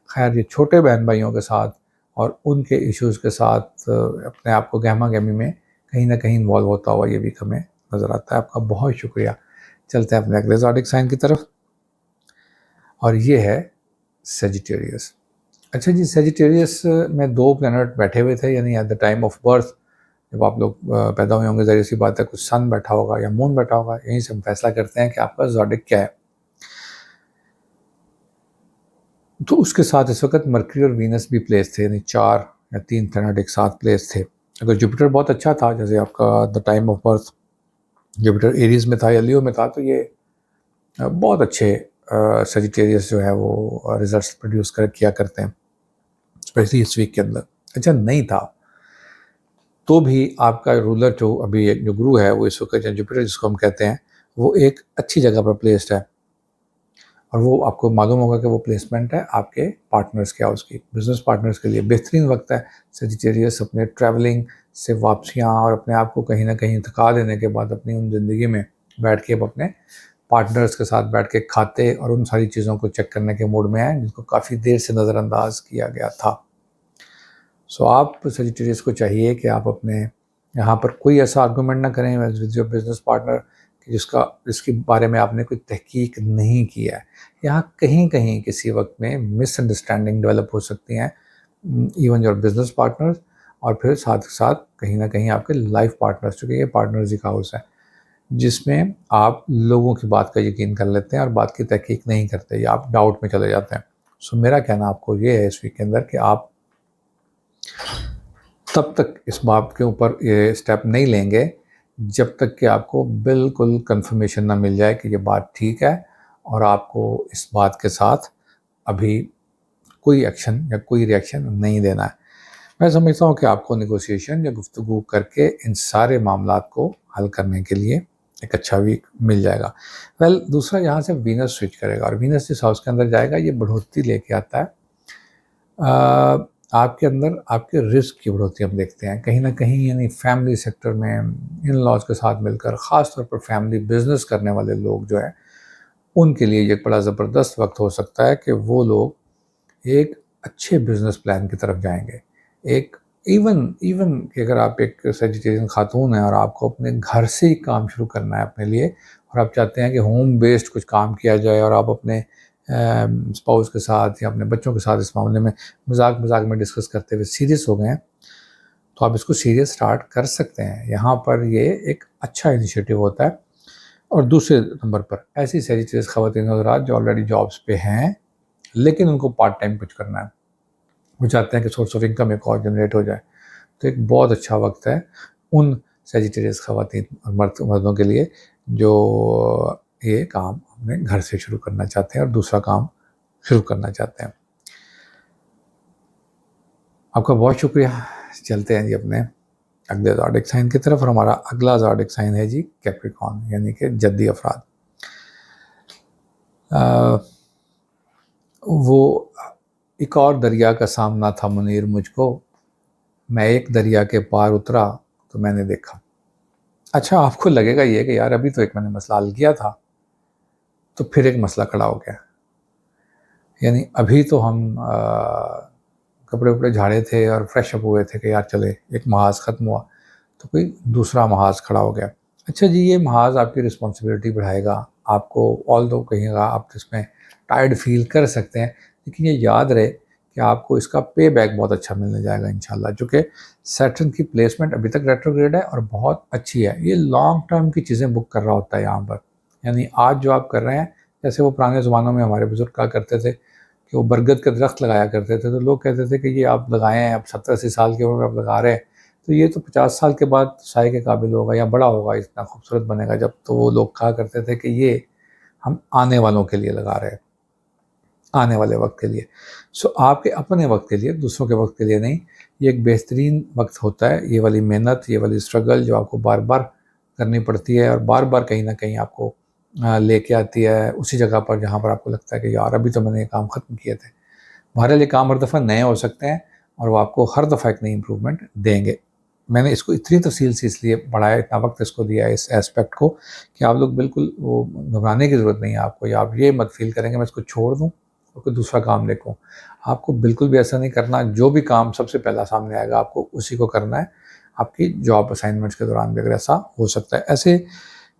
खैर, ये छोटे बहन भाइयों के साथ और उनके इश्यूज़ के साथ अपने आप को गहमा-गहमी में कहीं न कहीं इन्वॉल्व होता हुआ ये वीक हमें नज़र आता है। आपका बहुत शुक्रिया। चलते हैं अपने अगले ज़ोडिक साइन की तरफ, और ये है सजिटेरियस। अच्छा जी, सजिटेरियस में 2 प्लैनेट बैठे हुए थे, यानी at the time of birth जब आप लोग पैदा हुए होंगे, ज़ाहिर सी बात है कुछ सन बैठा होगा या मून बैठा होगा। यहीं से हम फैसला करते हैं कि आपका ज़ोडिक क्या है। तो उसके साथ इस वक्त मरकरी और वीनस भी प्लेस थे, यानी 4 या 3 प्लैनेट एक साथ प्लेस थे। अगर जुपिटर बहुत अच्छा था, जैसे आपका the time of birth Jupiter Aries में था या लियो में था, तो ये बहुत अच्छे सजिटेरियस जो है वो रिजल्ट्स प्रोड्यूस किया करते हैं, स्पेशली इस वीक के अंदर। अच्छा नहीं था तो भी आपका रूलर जो अभी एक जो गुरु है वो इस वक्त जुपिटर जिसको हम कहते हैं, वो एक अच्छी जगह पर प्लेस्ड है, और वो आपको मालूम होगा कि वो प्लेसमेंट है आपके पार्टनर्स के हाउस की। बिजनेस पार्टनर्स के लिए बेहतरीन वक्त है सजिटेरियस अपने ट्रैवलिंग से वापसियाँ और अपने आप को कहीं ना कहीं थका देने के बाद अपनी उन ज़िंदगी में बैठ के अब अपने पार्टनर्स के साथ बैठ के खाते और उन सारी चीज़ों को चेक करने के मूड में है जिसको काफ़ी देर से नज़रअंदाज किया गया था। सो आप सजिटेरियस को चाहिए कि आप अपने यहाँ पर कोई ऐसा आर्गूमेंट ना करें विद योर बिजनेस पार्टनर कि जिसके बारे में आपने कोई तहकीक नहीं किया है। यहाँ कहीं कहीं किसी वक्त में मिसअंडरस्टैंडिंग डेवलप हो सकती हैं, इवन योर बिजनेस पार्टनर्स, और फिर साथ ही साथ कहीं ना कहीं आपके लाइफ पार्टनर्स, चूँकि ये पार्टनर्स ही का हाउस है जिसमें आप लोगों की बात का यकीन कर लेते हैं और बात की तहकीक नहीं करते या आप डाउट में चले जाते हैं। सो मेरा कहना आपको ये है इस वीक के अंदर कि आप तब तक इस बात के ऊपर ये स्टेप नहीं लेंगे जब तक कि आपको बिल्कुल कंफर्मेशन ना मिल जाए कि ये बात ठीक है, और आपको इस बात के साथ अभी कोई एक्शन या कोई रिएक्शन नहीं देना है। मैं समझता हूँ कि आपको नेगोशिएशन या गुफ्तगू करके इन सारे मामलात को हल करने के लिए एक अच्छा वीक मिल जाएगा। दूसरा, यहाँ से वीनस स्विच करेगा और वीनस जिस हाउस के अंदर जाएगा ये बढ़ोतरी लेके आता है आपके अंदर, आपके रिस्क की बढ़ोतरी हम देखते हैं कहीं ना कहीं, यानी फैमिली सेक्टर में इन लॉज के साथ मिलकर, ख़ास तौर पर फैमिली बिजनेस करने वाले लोग जो हैं उनके लिए ये एक बड़ा ज़बरदस्त वक्त हो सकता है कि वो लोग एक अच्छे बिजनेस प्लान की तरफ जाएंगे। एक इवन कि अगर आप एक सजिटेरियन खातून हैं और आपको अपने घर से ही काम शुरू करना है अपने लिए, और आप चाहते हैं कि होम बेस्ड कुछ काम किया जाए, और आप अपने स्पाउस के साथ या अपने बच्चों के साथ इस मामले में मजाक में डिस्कस करते हुए सीरियस हो गए हैं, तो आप इसको सीरियस स्टार्ट कर सकते हैं। यहाँ पर ये एक अच्छा इनिशिएटिव होता है। और दूसरे नंबर पर ऐसी सजिटेरियस ख़वातीन हज़रात जो ऑलरेडी जॉब्स पे हैं लेकिन उनको पार्ट टाइम कुछ करना है, वो चाहते हैं कि सोर्स ऑफ इनकम एक और जनरेट हो जाए, तो एक बहुत अच्छा वक्त है उन सजिटेरियस ख़वातीन और मर्दों के लिए जो ये काम अपने घर से शुरू करना चाहते हैं और दूसरा काम शुरू करना चाहते हैं। आपका बहुत शुक्रिया। चलते हैं जी अपने अगले ज़ोडिक साइन की तरफ। और हमारा अगला ज़ोडिक साइन है जी कैप्रिकॉर्न, यानी कि जद्दी अफराद। वो एक और दरिया का सामना था मुनीर मुझको, मैं एक दरिया के पार उतरा तो मैंने देखा। अच्छा, आपको लगेगा ये कि यार अभी तो एक मैंने मसला हल किया था, तो फिर एक मसला खड़ा हो गया। यानी अभी तो हम कपड़े वपड़े झाड़े थे और फ्रेश अप हुए थे कि यार चले, एक महाज ख़त्म हुआ तो कोई दूसरा महाज खड़ा हो गया। अच्छा जी, ये महाज आपकी रिस्पॉन्सिबिलिटी बढ़ाएगा, आपको ऑल दो कहिएगा आप इसमें टायर्ड फील कर सकते हैं, लेकिन ये याद रहे कि आपको इसका पे बैक बहुत अच्छा मिलने जाएगा इंशाल्लाह। चूँकि सैटर्न की प्लेसमेंट अभी तक रेट्रोग्रेड है और बहुत अच्छी है, ये लॉन्ग टर्म की चीज़ें बुक कर रहा होता है यहाँ पर। यानी आज जो आप कर रहे हैं, जैसे वो पुराने ज़मानों में हमारे बुजुर्ग कहा करते थे कि वो बरगद के दरख्त लगाया करते थे, तो लोग कहते थे कि ये आप लगाए हैं, अब 70-80 साल की उम्र में आप लगा रहे हैं, तो ये तो 50 साल के बाद साए के काबिल होगा या बड़ा होगा, इतना खूबसूरत बनेगा जब। तो वो लोग कहा करते थे कि ये हम आने वालों के लिए लगा रहे हैं, आने वाले वक्त के लिए। सो आपके अपने वक्त के लिए, दूसरों के वक्त के लिए नहीं। ये एक बेहतरीन वक्त होता है, ये वाली मेहनत, ये वाली स्ट्रगल जो आपको बार बार करनी पड़ती है और बार बार कहीं ना कहीं आपको लेके आती है उसी जगह पर जहाँ पर आपको लगता है कि यार अभी तो मैंने ये काम ख़त्म किए थे। हमारे लिए काम हर दफ़ा नए हो सकते हैं और वो आपको हर दफ़ा एक नई इम्प्रूवमेंट देंगे। मैंने इसको इतनी तफसील से इसलिए बढ़ाया, इतना वक्त इसको दिया है इस एस्पेक्ट को, कि आप लोग बिल्कुल वो घबराने की ज़रूरत नहीं है आपको, या आप ये मत फील करेंगे मैं इसको छोड़ दूँ और कोई दूसरा काम देखूँ। आपको बिल्कुल भी ऐसा नहीं करना, जो भी काम सबसे पहला सामने आएगा आपको उसी को करना है। आपकी जॉब असाइनमेंट्स के दौरान भी अगर ऐसा हो सकता है। ऐसे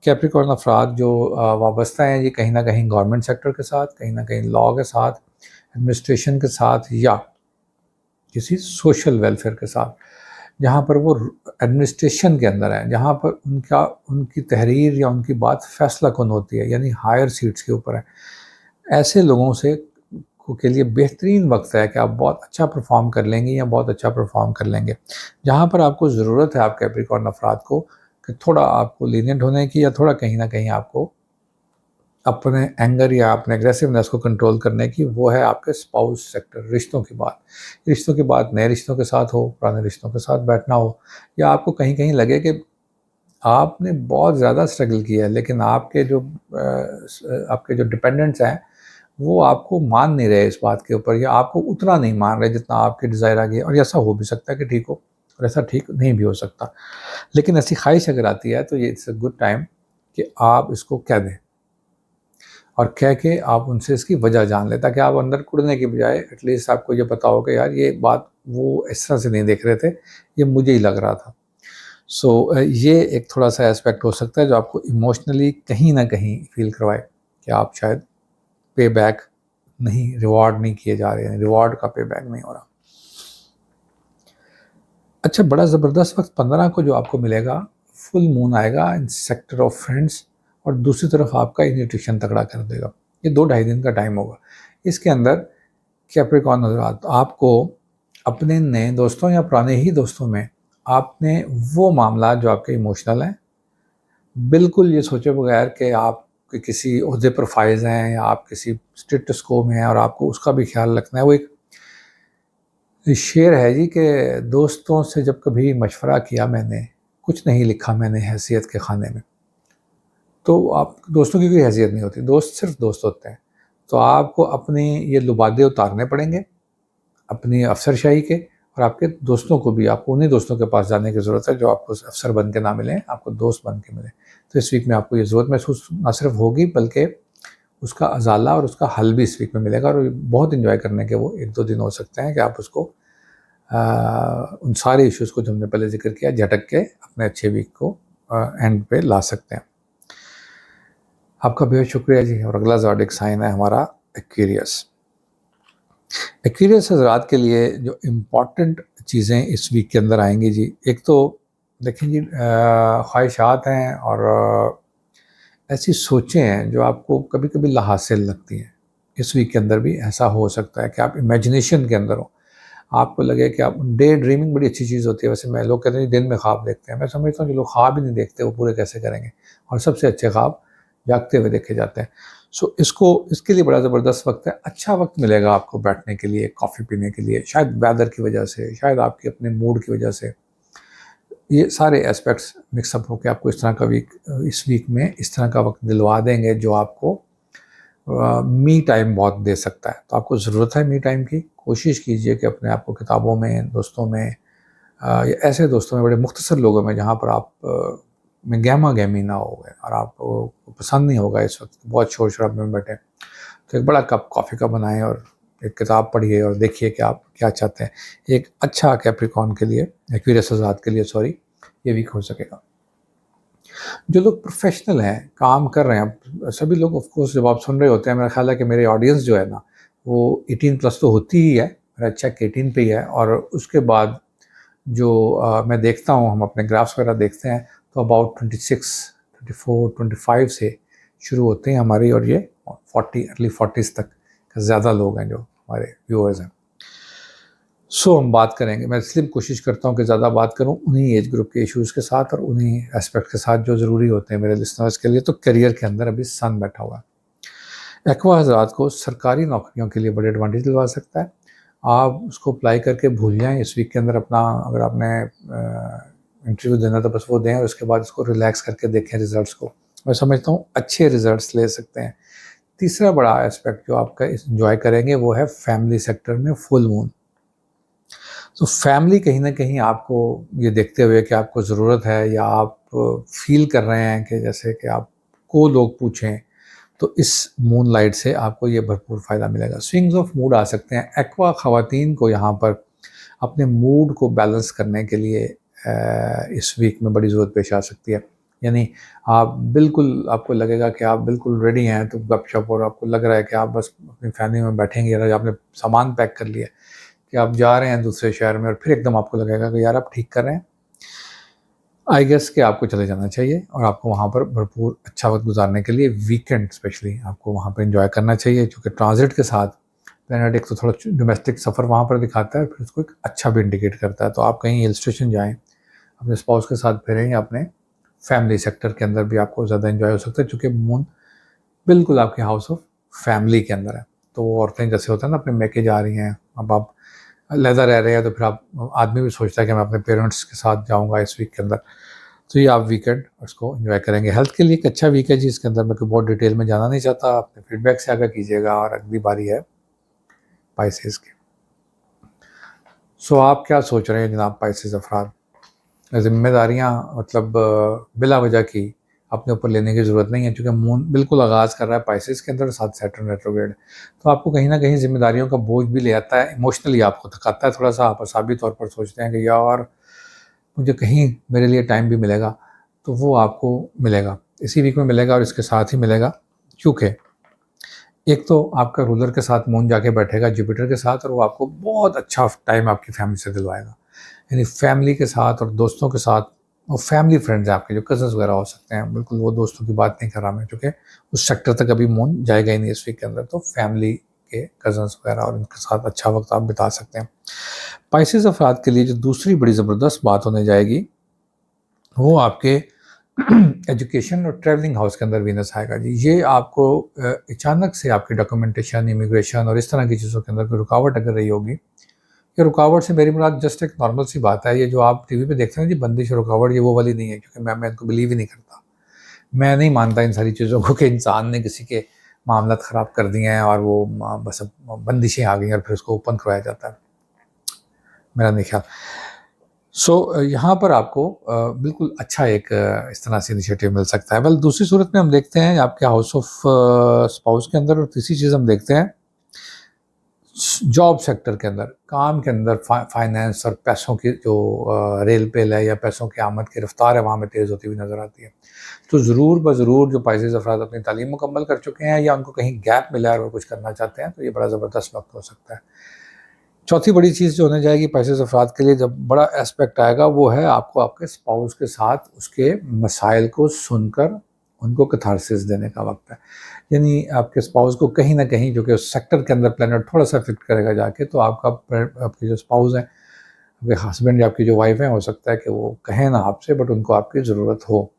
कैप्रिकॉर्न अफराद जो वाबस्ता हैं, ये कहीं ना कहीं गवर्नमेंट सेक्टर के साथ, कहीं ना कहीं लॉ के साथ, एडमिनिस्ट्रेशन के साथ, या किसी सोशल वेलफेयर के साथ, जहाँ पर वो एडमिनिस्ट्रेशन के अंदर है, जहाँ पर उनकी तहरीर या उनकी बात फैसला कुन होती है, यानी हायर सीट्स के ऊपर है। ऐसे लोगों से के लिए बेहतरीन वक्त है कि आप बहुत अच्छा परफॉर्म कर लेंगे या बहुत अच्छा परफॉर्म कर लेंगे। जहाँ पर आपको ज़रूरत है आप कैप्रिकॉर्न अफराद को कि थोड़ा आपको लीनियंट होने की, या थोड़ा कहीं ना कहीं आपको अपने एंगर या अपने एग्रेसिवनेस को कंट्रोल करने की, वो है आपके स्पाउस सेक्टर, रिश्तों की बात। रिश्तों की बात नए रिश्तों के साथ हो, पुराने रिश्तों के साथ बैठना हो, या आपको कहीं कहीं लगे कि आपने बहुत ज़्यादा स्ट्रगल किया है लेकिन आपके जो डिपेंडेंट्स हैं वो आपको मान नहीं रहे इस बात के ऊपर, या आपको उतना नहीं मान रहे जितना आपके डिज़ायर आ गई। और ऐसा हो भी सकता है कि ठीक हो और ऐसा ठीक नहीं भी हो सकता, लेकिन ऐसी ख्वाहिश अगर आती है तो ये इट्स अ गुड टाइम कि आप इसको कह दें और कह के आप उनसे इसकी वजह जान लें, ताकि आप अंदर कुड़ने की बजाय एटलीस्ट आपको ये पता हो कि यार ये बात वो इस तरह से नहीं देख रहे थे, ये मुझे ही लग रहा था। सो ये एक थोड़ा सा एस्पेक्ट हो सकता है जो आपको इमोशनली कहीं ना कहीं फील करवाए कि आप शायद पे बैक नहीं, रिवॉर्ड नहीं किए जा रहे हैं, रिवॉर्ड का पे बैक नहीं हो रहा। अच्छा, बड़ा ज़बरदस्त वक्त 15 को जो आपको मिलेगा, फुल मून आएगा इन सेक्टर ऑफ फ्रेंड्स और दूसरी तरफ आपका न्यूट्रिशन तगड़ा कर देगा। ये 2-2.5 दिन का टाइम होगा। इसके अंदर कैप्रिकॉर्न हज़रात आपको अपने नए दोस्तों या पुराने ही दोस्तों में आपने वो मामला जो आपके इमोशनल हैं, बिल्कुल ये सोचे बगैर कि आप किसी ओहदे पर फाइज हैं या आप किसी स्टेटस को में हैं और आपको उसका भी ख्याल रखना है। वो एक शेर है जी कि दोस्तों से जब कभी मशवरा किया मैंने, कुछ नहीं लिखा मैंने हैसियत के खाने में। तो आप दोस्तों की कोई हैसियत नहीं होती, दोस्त सिर्फ दोस्त होते हैं। तो आपको अपने ये लुबादे उतारने पड़ेंगे अपनी अफसरशाही के, और आपके दोस्तों को भी आपको उन्हीं दोस्तों के पास जाने की ज़रूरत है जो आपको अफसर बन के ना मिलें, आपको दोस्त बन के मिलें। तो इस वीक में आपको ये ज़रूरत महसूस ना सिर्फ होगी बल्कि उसका अजाला और उसका हल भी इस वीक में मिलेगा, और बहुत इन्जॉय करने के वो 1-2 दिन हो सकते हैं कि आप उसको उन सारे इश्यूज़ को जो हमने पहले ज़िक्र किया झटक के अपने अच्छे वीक को एंड पे ला सकते हैं। आपका बेहद शुक्रिया जी। और अगला ज़ोडिक साइन है हमारा एक्वेरियस। एक्वेरियस हज़रात के लिए जो इम्पॉर्टेंट चीज़ें इस वीक के अंदर आएंगी जी, एक तो देखें जी ख्वाहिशात हैं और ऐसी सोचें हैं जो आपको कभी कभी लाहासिल लगती हैं। इस वीक के अंदर भी ऐसा हो सकता है कि आप इमेजिनेशन के अंदर हो, आपको लगे कि आप डे ड्रीमिंग बड़ी अच्छी चीज़ होती है। वैसे मैं लोग कहते हैं दिन में ख्वाब देखते हैं, मैं समझता हूँ जो लोग ख्वाब ही नहीं देखते वो पूरे कैसे करेंगे, और सबसे अच्छे ख्वाब जागते हुए देखे जाते हैं। सो इसके लिए बड़ा ज़बरदस्त वक्त है, अच्छा वक्त मिलेगा आपको बैठने के लिए, कॉफ़ी पीने के लिए, शायद वेदर की वजह से, शायद आपके अपने मूड की वजह से। ये सारे एस्पेक्ट्स मिक्सअप होकर आपको इस तरह का वीक, इस वीक में इस तरह का वक्त दिलवा देंगे जो आपको मी टाइम बहुत दे सकता है। तो आपको ज़रूरत है मी टाइम की, कोशिश कीजिए कि अपने आप को किताबों में, दोस्तों में, या ऐसे दोस्तों में, बड़े मुख्तसर लोगों में जहाँ पर आप में गहमा गहमी ना हो गए और आपको पसंद नहीं होगा इस वक्त बहुत शोर शराब में बैठे, तो एक बड़ा कप कॉफ़ी का बनाएं और एक किताब पढ़िए और देखिए कि आप क्या चाहते हैं। एक अच्छा कैप्रिकॉर्न के लिए, एक्वेरियस आज़ाद के लिए सॉरी, ये वीक हो सकेगा। जो लोग प्रोफेशनल हैं, काम कर रहे हैं, सभी लोग ऑफ कोर्स जब आप सुन रहे होते हैं, मेरा ख्याल है कि मेरी ऑडियंस जो है ना वो 18 प्लस तो होती ही है, मेरा चेक 18 पे ही है। और उसके बाद जो मैं देखता हूँ, हम अपने ग्राफ्स वगैरह देखते हैं तो अबाउट 26, 24, 25 से शुरू होते हैं हमारी, और ये 40 अर्ली 40s तक ज़्यादा लोग हैं जो हमारे व्यूअर्स हैं। सो हम बात करेंगे, मैं इसलिए कोशिश करता हूँ कि ज़्यादा बात करूँ उन्हीं एज ग्रुप के इश्यूज़ के साथ और उन्हीं एस्पेक्ट के साथ जो ज़रूरी होते हैं मेरे लिसनर्स के लिए। तो करियर के अंदर अभी सन बैठा हुआ है। एक्वा हज़रात को सरकारी नौकरियों के लिए बड़े एडवांटेज दिलवा सकता है। आप उसको अप्लाई करके भूल जाएँ इस वीक के अंदर अपना, अगर आपने इंटरव्यू देना तो बस वो दें और उसके बाद उसको रिलैक्स करके देखें रिज़ल्ट्स को। मैं समझता हूँ अच्छे रिज़ल्ट्स ले सकते हैं। तीसरा बड़ा एस्पेक्ट जो आपका इन्जॉय करेंगे वो है फैमिली सेक्टर में फुल मून। तो फैमिली कहीं न कहीं आपको ये देखते हुए कि आपको ज़रूरत है या आप फ़ील कर रहे हैं कि जैसे कि आपको लोग पूछें, तो इस मूनलाइट से आपको ये भरपूर फ़ायदा मिलेगा। स्विंग्स ऑफ मूड आ सकते हैं। एक्वा ख़वातीन को यहाँ पर अपने मूड को बैलेंस करने के लिए इस वीक में बड़ी ज़रूरत पेश आ सकती है। यानी आप बिल्कुल, आपको लगेगा कि आप बिल्कुल रेडी हैं तो गपशप, और आपको लग रहा है कि आप बस अपनी फैमिली में बैठेंगे, या आपने सामान पैक कर लिया कि आप जा रहे हैं दूसरे शहर में और फिर एकदम आपको लगेगा कि यार आप ठीक कर रहे हैं, आई गेस कि आपको चले जाना चाहिए और आपको वहाँ पर भरपूर अच्छा वक्त गुजारने के लिए वीकेंड स्पेशली आपको वहाँ पर एंजॉय करना चाहिए। क्योंकि ट्रांजिट के साथ प्लैनेट एक तो थोड़ा डोमेस्टिक सफ़र वहाँ पर दिखाता है, फिर उसको एक अच्छा भी इंडिकेट करता है। तो आप कहीं हिल स्टेशन जाएँ, अपने स्पाउस के साथ फिरें, या अपने फैमिली सेक्टर के अंदर भी आपको ज़्यादा एंजॉय हो सकता है, क्योंकि मून बिल्कुल आपके हाउस ऑफ फैमिली के अंदर है। तो औरतें जैसे होता है ना अपने मैके जा रही हैं, अब आप अलहदा रह रहे हैं, तो फिर आप, आदमी भी सोचता है कि मैं अपने पेरेंट्स के साथ जाऊंगा इस वीक के अंदर। तो ये आप वीकेंड उसको एंजॉय करेंगे। हेल्थ के लिए एक अच्छा वीक है जी, इसके अंदर मैं कोई बहुत डिटेल में जाना नहीं चाहता, अपने फीडबैक से आगे कीजिएगा। और अगली बारी है पाइसेस की। सो आप क्या सोच रहे हैं जनाब पाइसेस अफराद? जिम्मेदारियाँ मतलब बिला वजह की अपने ऊपर लेने की ज़रूरत नहीं है, क्योंकि मून बिल्कुल आगाज़ कर रहा है पाइसेस के अंदर, साथ सैटर्न रेट्रोग्रेड। तो आपको कहीं ना कहीं जिम्मेदारियों का बोझ भी ले आता है, इमोशनली आपको थकाता है थोड़ा सा। आप असाबी तौर पर सोचते हैं कि यार मुझे कहीं मेरे लिए टाइम भी मिलेगा, तो वो आपको मिलेगा, इसी वीक में मिलेगा और इसके साथ ही मिलेगा। क्योंकि एक तो आपका रूलर के साथ मून जाके बैठेगा जुपिटर के साथ, और वो आपको बहुत अच्छा टाइम आपकी फैमिली से दिलवाएगा। यानी फैमिली के साथ और दोस्तों के साथ, और फैमिली फ्रेंड्स आपके जो कज़न्स वगैरह हो सकते हैं, बिल्कुल वो दोस्तों की बात नहीं कर रहा मैं, क्योंकि उस सेक्टर तक अभी मून जाएगा ही नहीं इस वीक के अंदर। तो फैमिली के कज़न्स वगैरह और उनके साथ अच्छा वक्त आप बिता सकते हैं। पाइसेस अफराद के लिए जो दूसरी बड़ी ज़बरदस्त बात होने जाएगी वो आपके एजुकेशन और ट्रैवलिंग हाउस के अंदर वीनस आएगा जी। ये आपको अचानक से आपकी डॉक्यूमेंटेशन, इमिग्रेशन और इस तरह की चीज़ों के अंदर कोई रुकावट अगर रही होगी, ये रुकावट से मेरी मुराद जस्ट एक नॉर्मल सी बात है। ये जो आप टीवी पे देखते हैं जी बंदिश और रुकावट, ये वो वाली नहीं है, क्योंकि मैं इनको बिलीव ही नहीं करता। मैं नहीं मानता इन सारी चीज़ों को कि इंसान ने किसी के मामला ख़राब कर दिए हैं और वो बस अब बंदिशें आ गई और फिर उसको ओपन करवाया जाता है, मेरा नहीं ख्याल। सो यहाँ पर आपको बिल्कुल अच्छा एक इस तरह से इनिशिएटिव मिल सकता है। वेल दूसरी सूरत में हम देखते हैं आपके हाउस ऑफ स्पाउस के अंदर, और तीसरी चीज़ हम देखते हैं जॉब सेक्टर के अंदर, काम के अंदर फाइनेंस और पैसों की जो रेल पेल है या पैसों की आमद की रफ्तार है, वहाँ में तेज़ होती हुई नज़र आती है। तो ज़रूर ज़रूर जो पाइसेस अफराद अपनी तालीम मुकम्मल कर चुके हैं या उनको कहीं गैप मिला है और वो कुछ करना चाहते हैं, तो ये बड़ा ज़बरदस्त वक्त हो सकता है। चौथी बड़ी चीज़ जो होने जाएगी पाइसेस अफराद के लिए, जब बड़ा एस्पेक्ट आएगा, वो है आपको आपके स्पाउस के साथ उसके मसाइल को सुनकर उनको कैथारसिस देने का वक्त है। यानी आपके स्पाउस को कहीं ना कहीं, जो कि उस सेक्टर के अंदर प्लैनेट थोड़ा सा इफेक्ट करेगा जाके, तो आपके जो स्पाउस हैं, आपके हस्बैंड या आपकी जो वाइफ हैं, हो सकता है कि वो कहें ना आपसे, बट उनको आपकी ज़रूरत हो।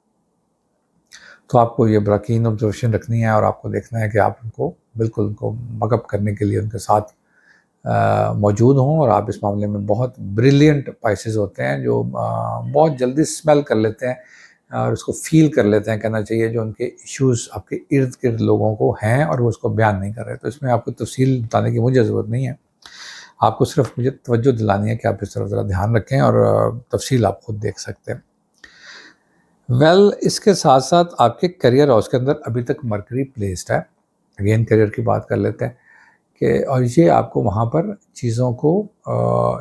तो आपको ये बड़ा कीन ऑब्जर्वेशन रखनी है और आपको देखना है कि आप उनको बिल्कुल उनको मगअप करने के लिए उनके साथ मौजूद हों और आप इस मामले में बहुत ब्रिलियंट पाइसेस होते हैं जो बहुत जल्दी स्मेल कर लेते हैं और उसको फील कर लेते हैं, कहना चाहिए, जो उनके इश्यूज़ आपके इर्द गिर्द लोगों को हैं और वो उसको बयान नहीं कर रहे। तो इसमें आपको तफसील बताने की मुझे ज़रूरत नहीं है, आपको सिर्फ मुझे तवज्जो दिलानी है कि आप इस तरफ ज़रा ध्यान रखें और तफसील आप खुद देख सकते हैं। इसके साथ साथ आपके करियर हाउस के अंदर अभी तक मरकरी प्लेस्ड है। अगेन करियर की बात कर लेते हैं कि और ये आपको वहाँ पर चीज़ों को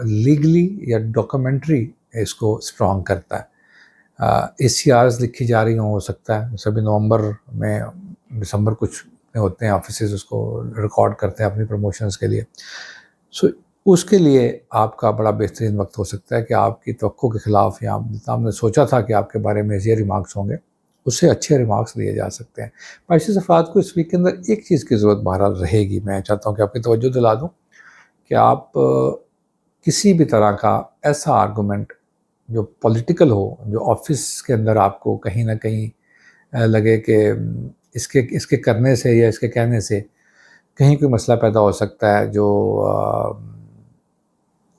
लीगली या डॉक्यूमेंट्री इसको स्ट्रॉन्ग करता है। ACRs लिखी जा रही हो सकता है, सभी नवंबर में, दिसंबर कुछ में होते हैं, ऑफिसेज उसको रिकॉर्ड करते हैं अपनी प्रमोशंस के लिए। सो उसके लिए आपका बड़ा बेहतरीन वक्त हो सकता है कि आपकी तवक्को के ख़िलाफ़ या आपने सोचा था कि आपके बारे में ये रिमार्क्स होंगे, उससे अच्छे रिमार्क्स दिए जा सकते हैं। पाइसेस अफ़राद को इस वीक के अंदर एक चीज़ की ज़रूरत बहरहाल रहेगी। मैं चाहता हूँ कि आपकी तवज्जो दिला दूँ कि आप किसी भी तरह का ऐसा आर्गूमेंट जो पॉलिटिकल हो, जो ऑफिस के अंदर आपको कहीं न कहीं लगे कि इसके इसके करने से या इसके कहने से कहीं कोई मसला पैदा हो सकता है, जो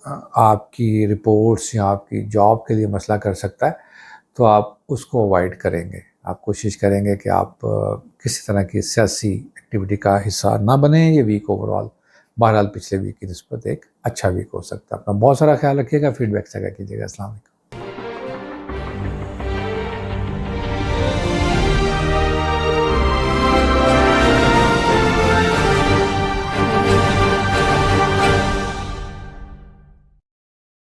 आपकी रिपोर्ट्स या आपकी जॉब के लिए मसला कर सकता है, तो आप उसको अवॉइड करेंगे। आप कोशिश करेंगे कि आप किसी तरह की सियासी एक्टिविटी का हिस्सा ना बने। ये वीक ओवरऑल बहरहाल पिछले वीक की निस्बत एक अच्छा वीक हो सकता है। अपना बहुत सारा ख्याल रखिएगा, फीडबैक साझा कीजिएगा। अस्सलाम वालेकुम।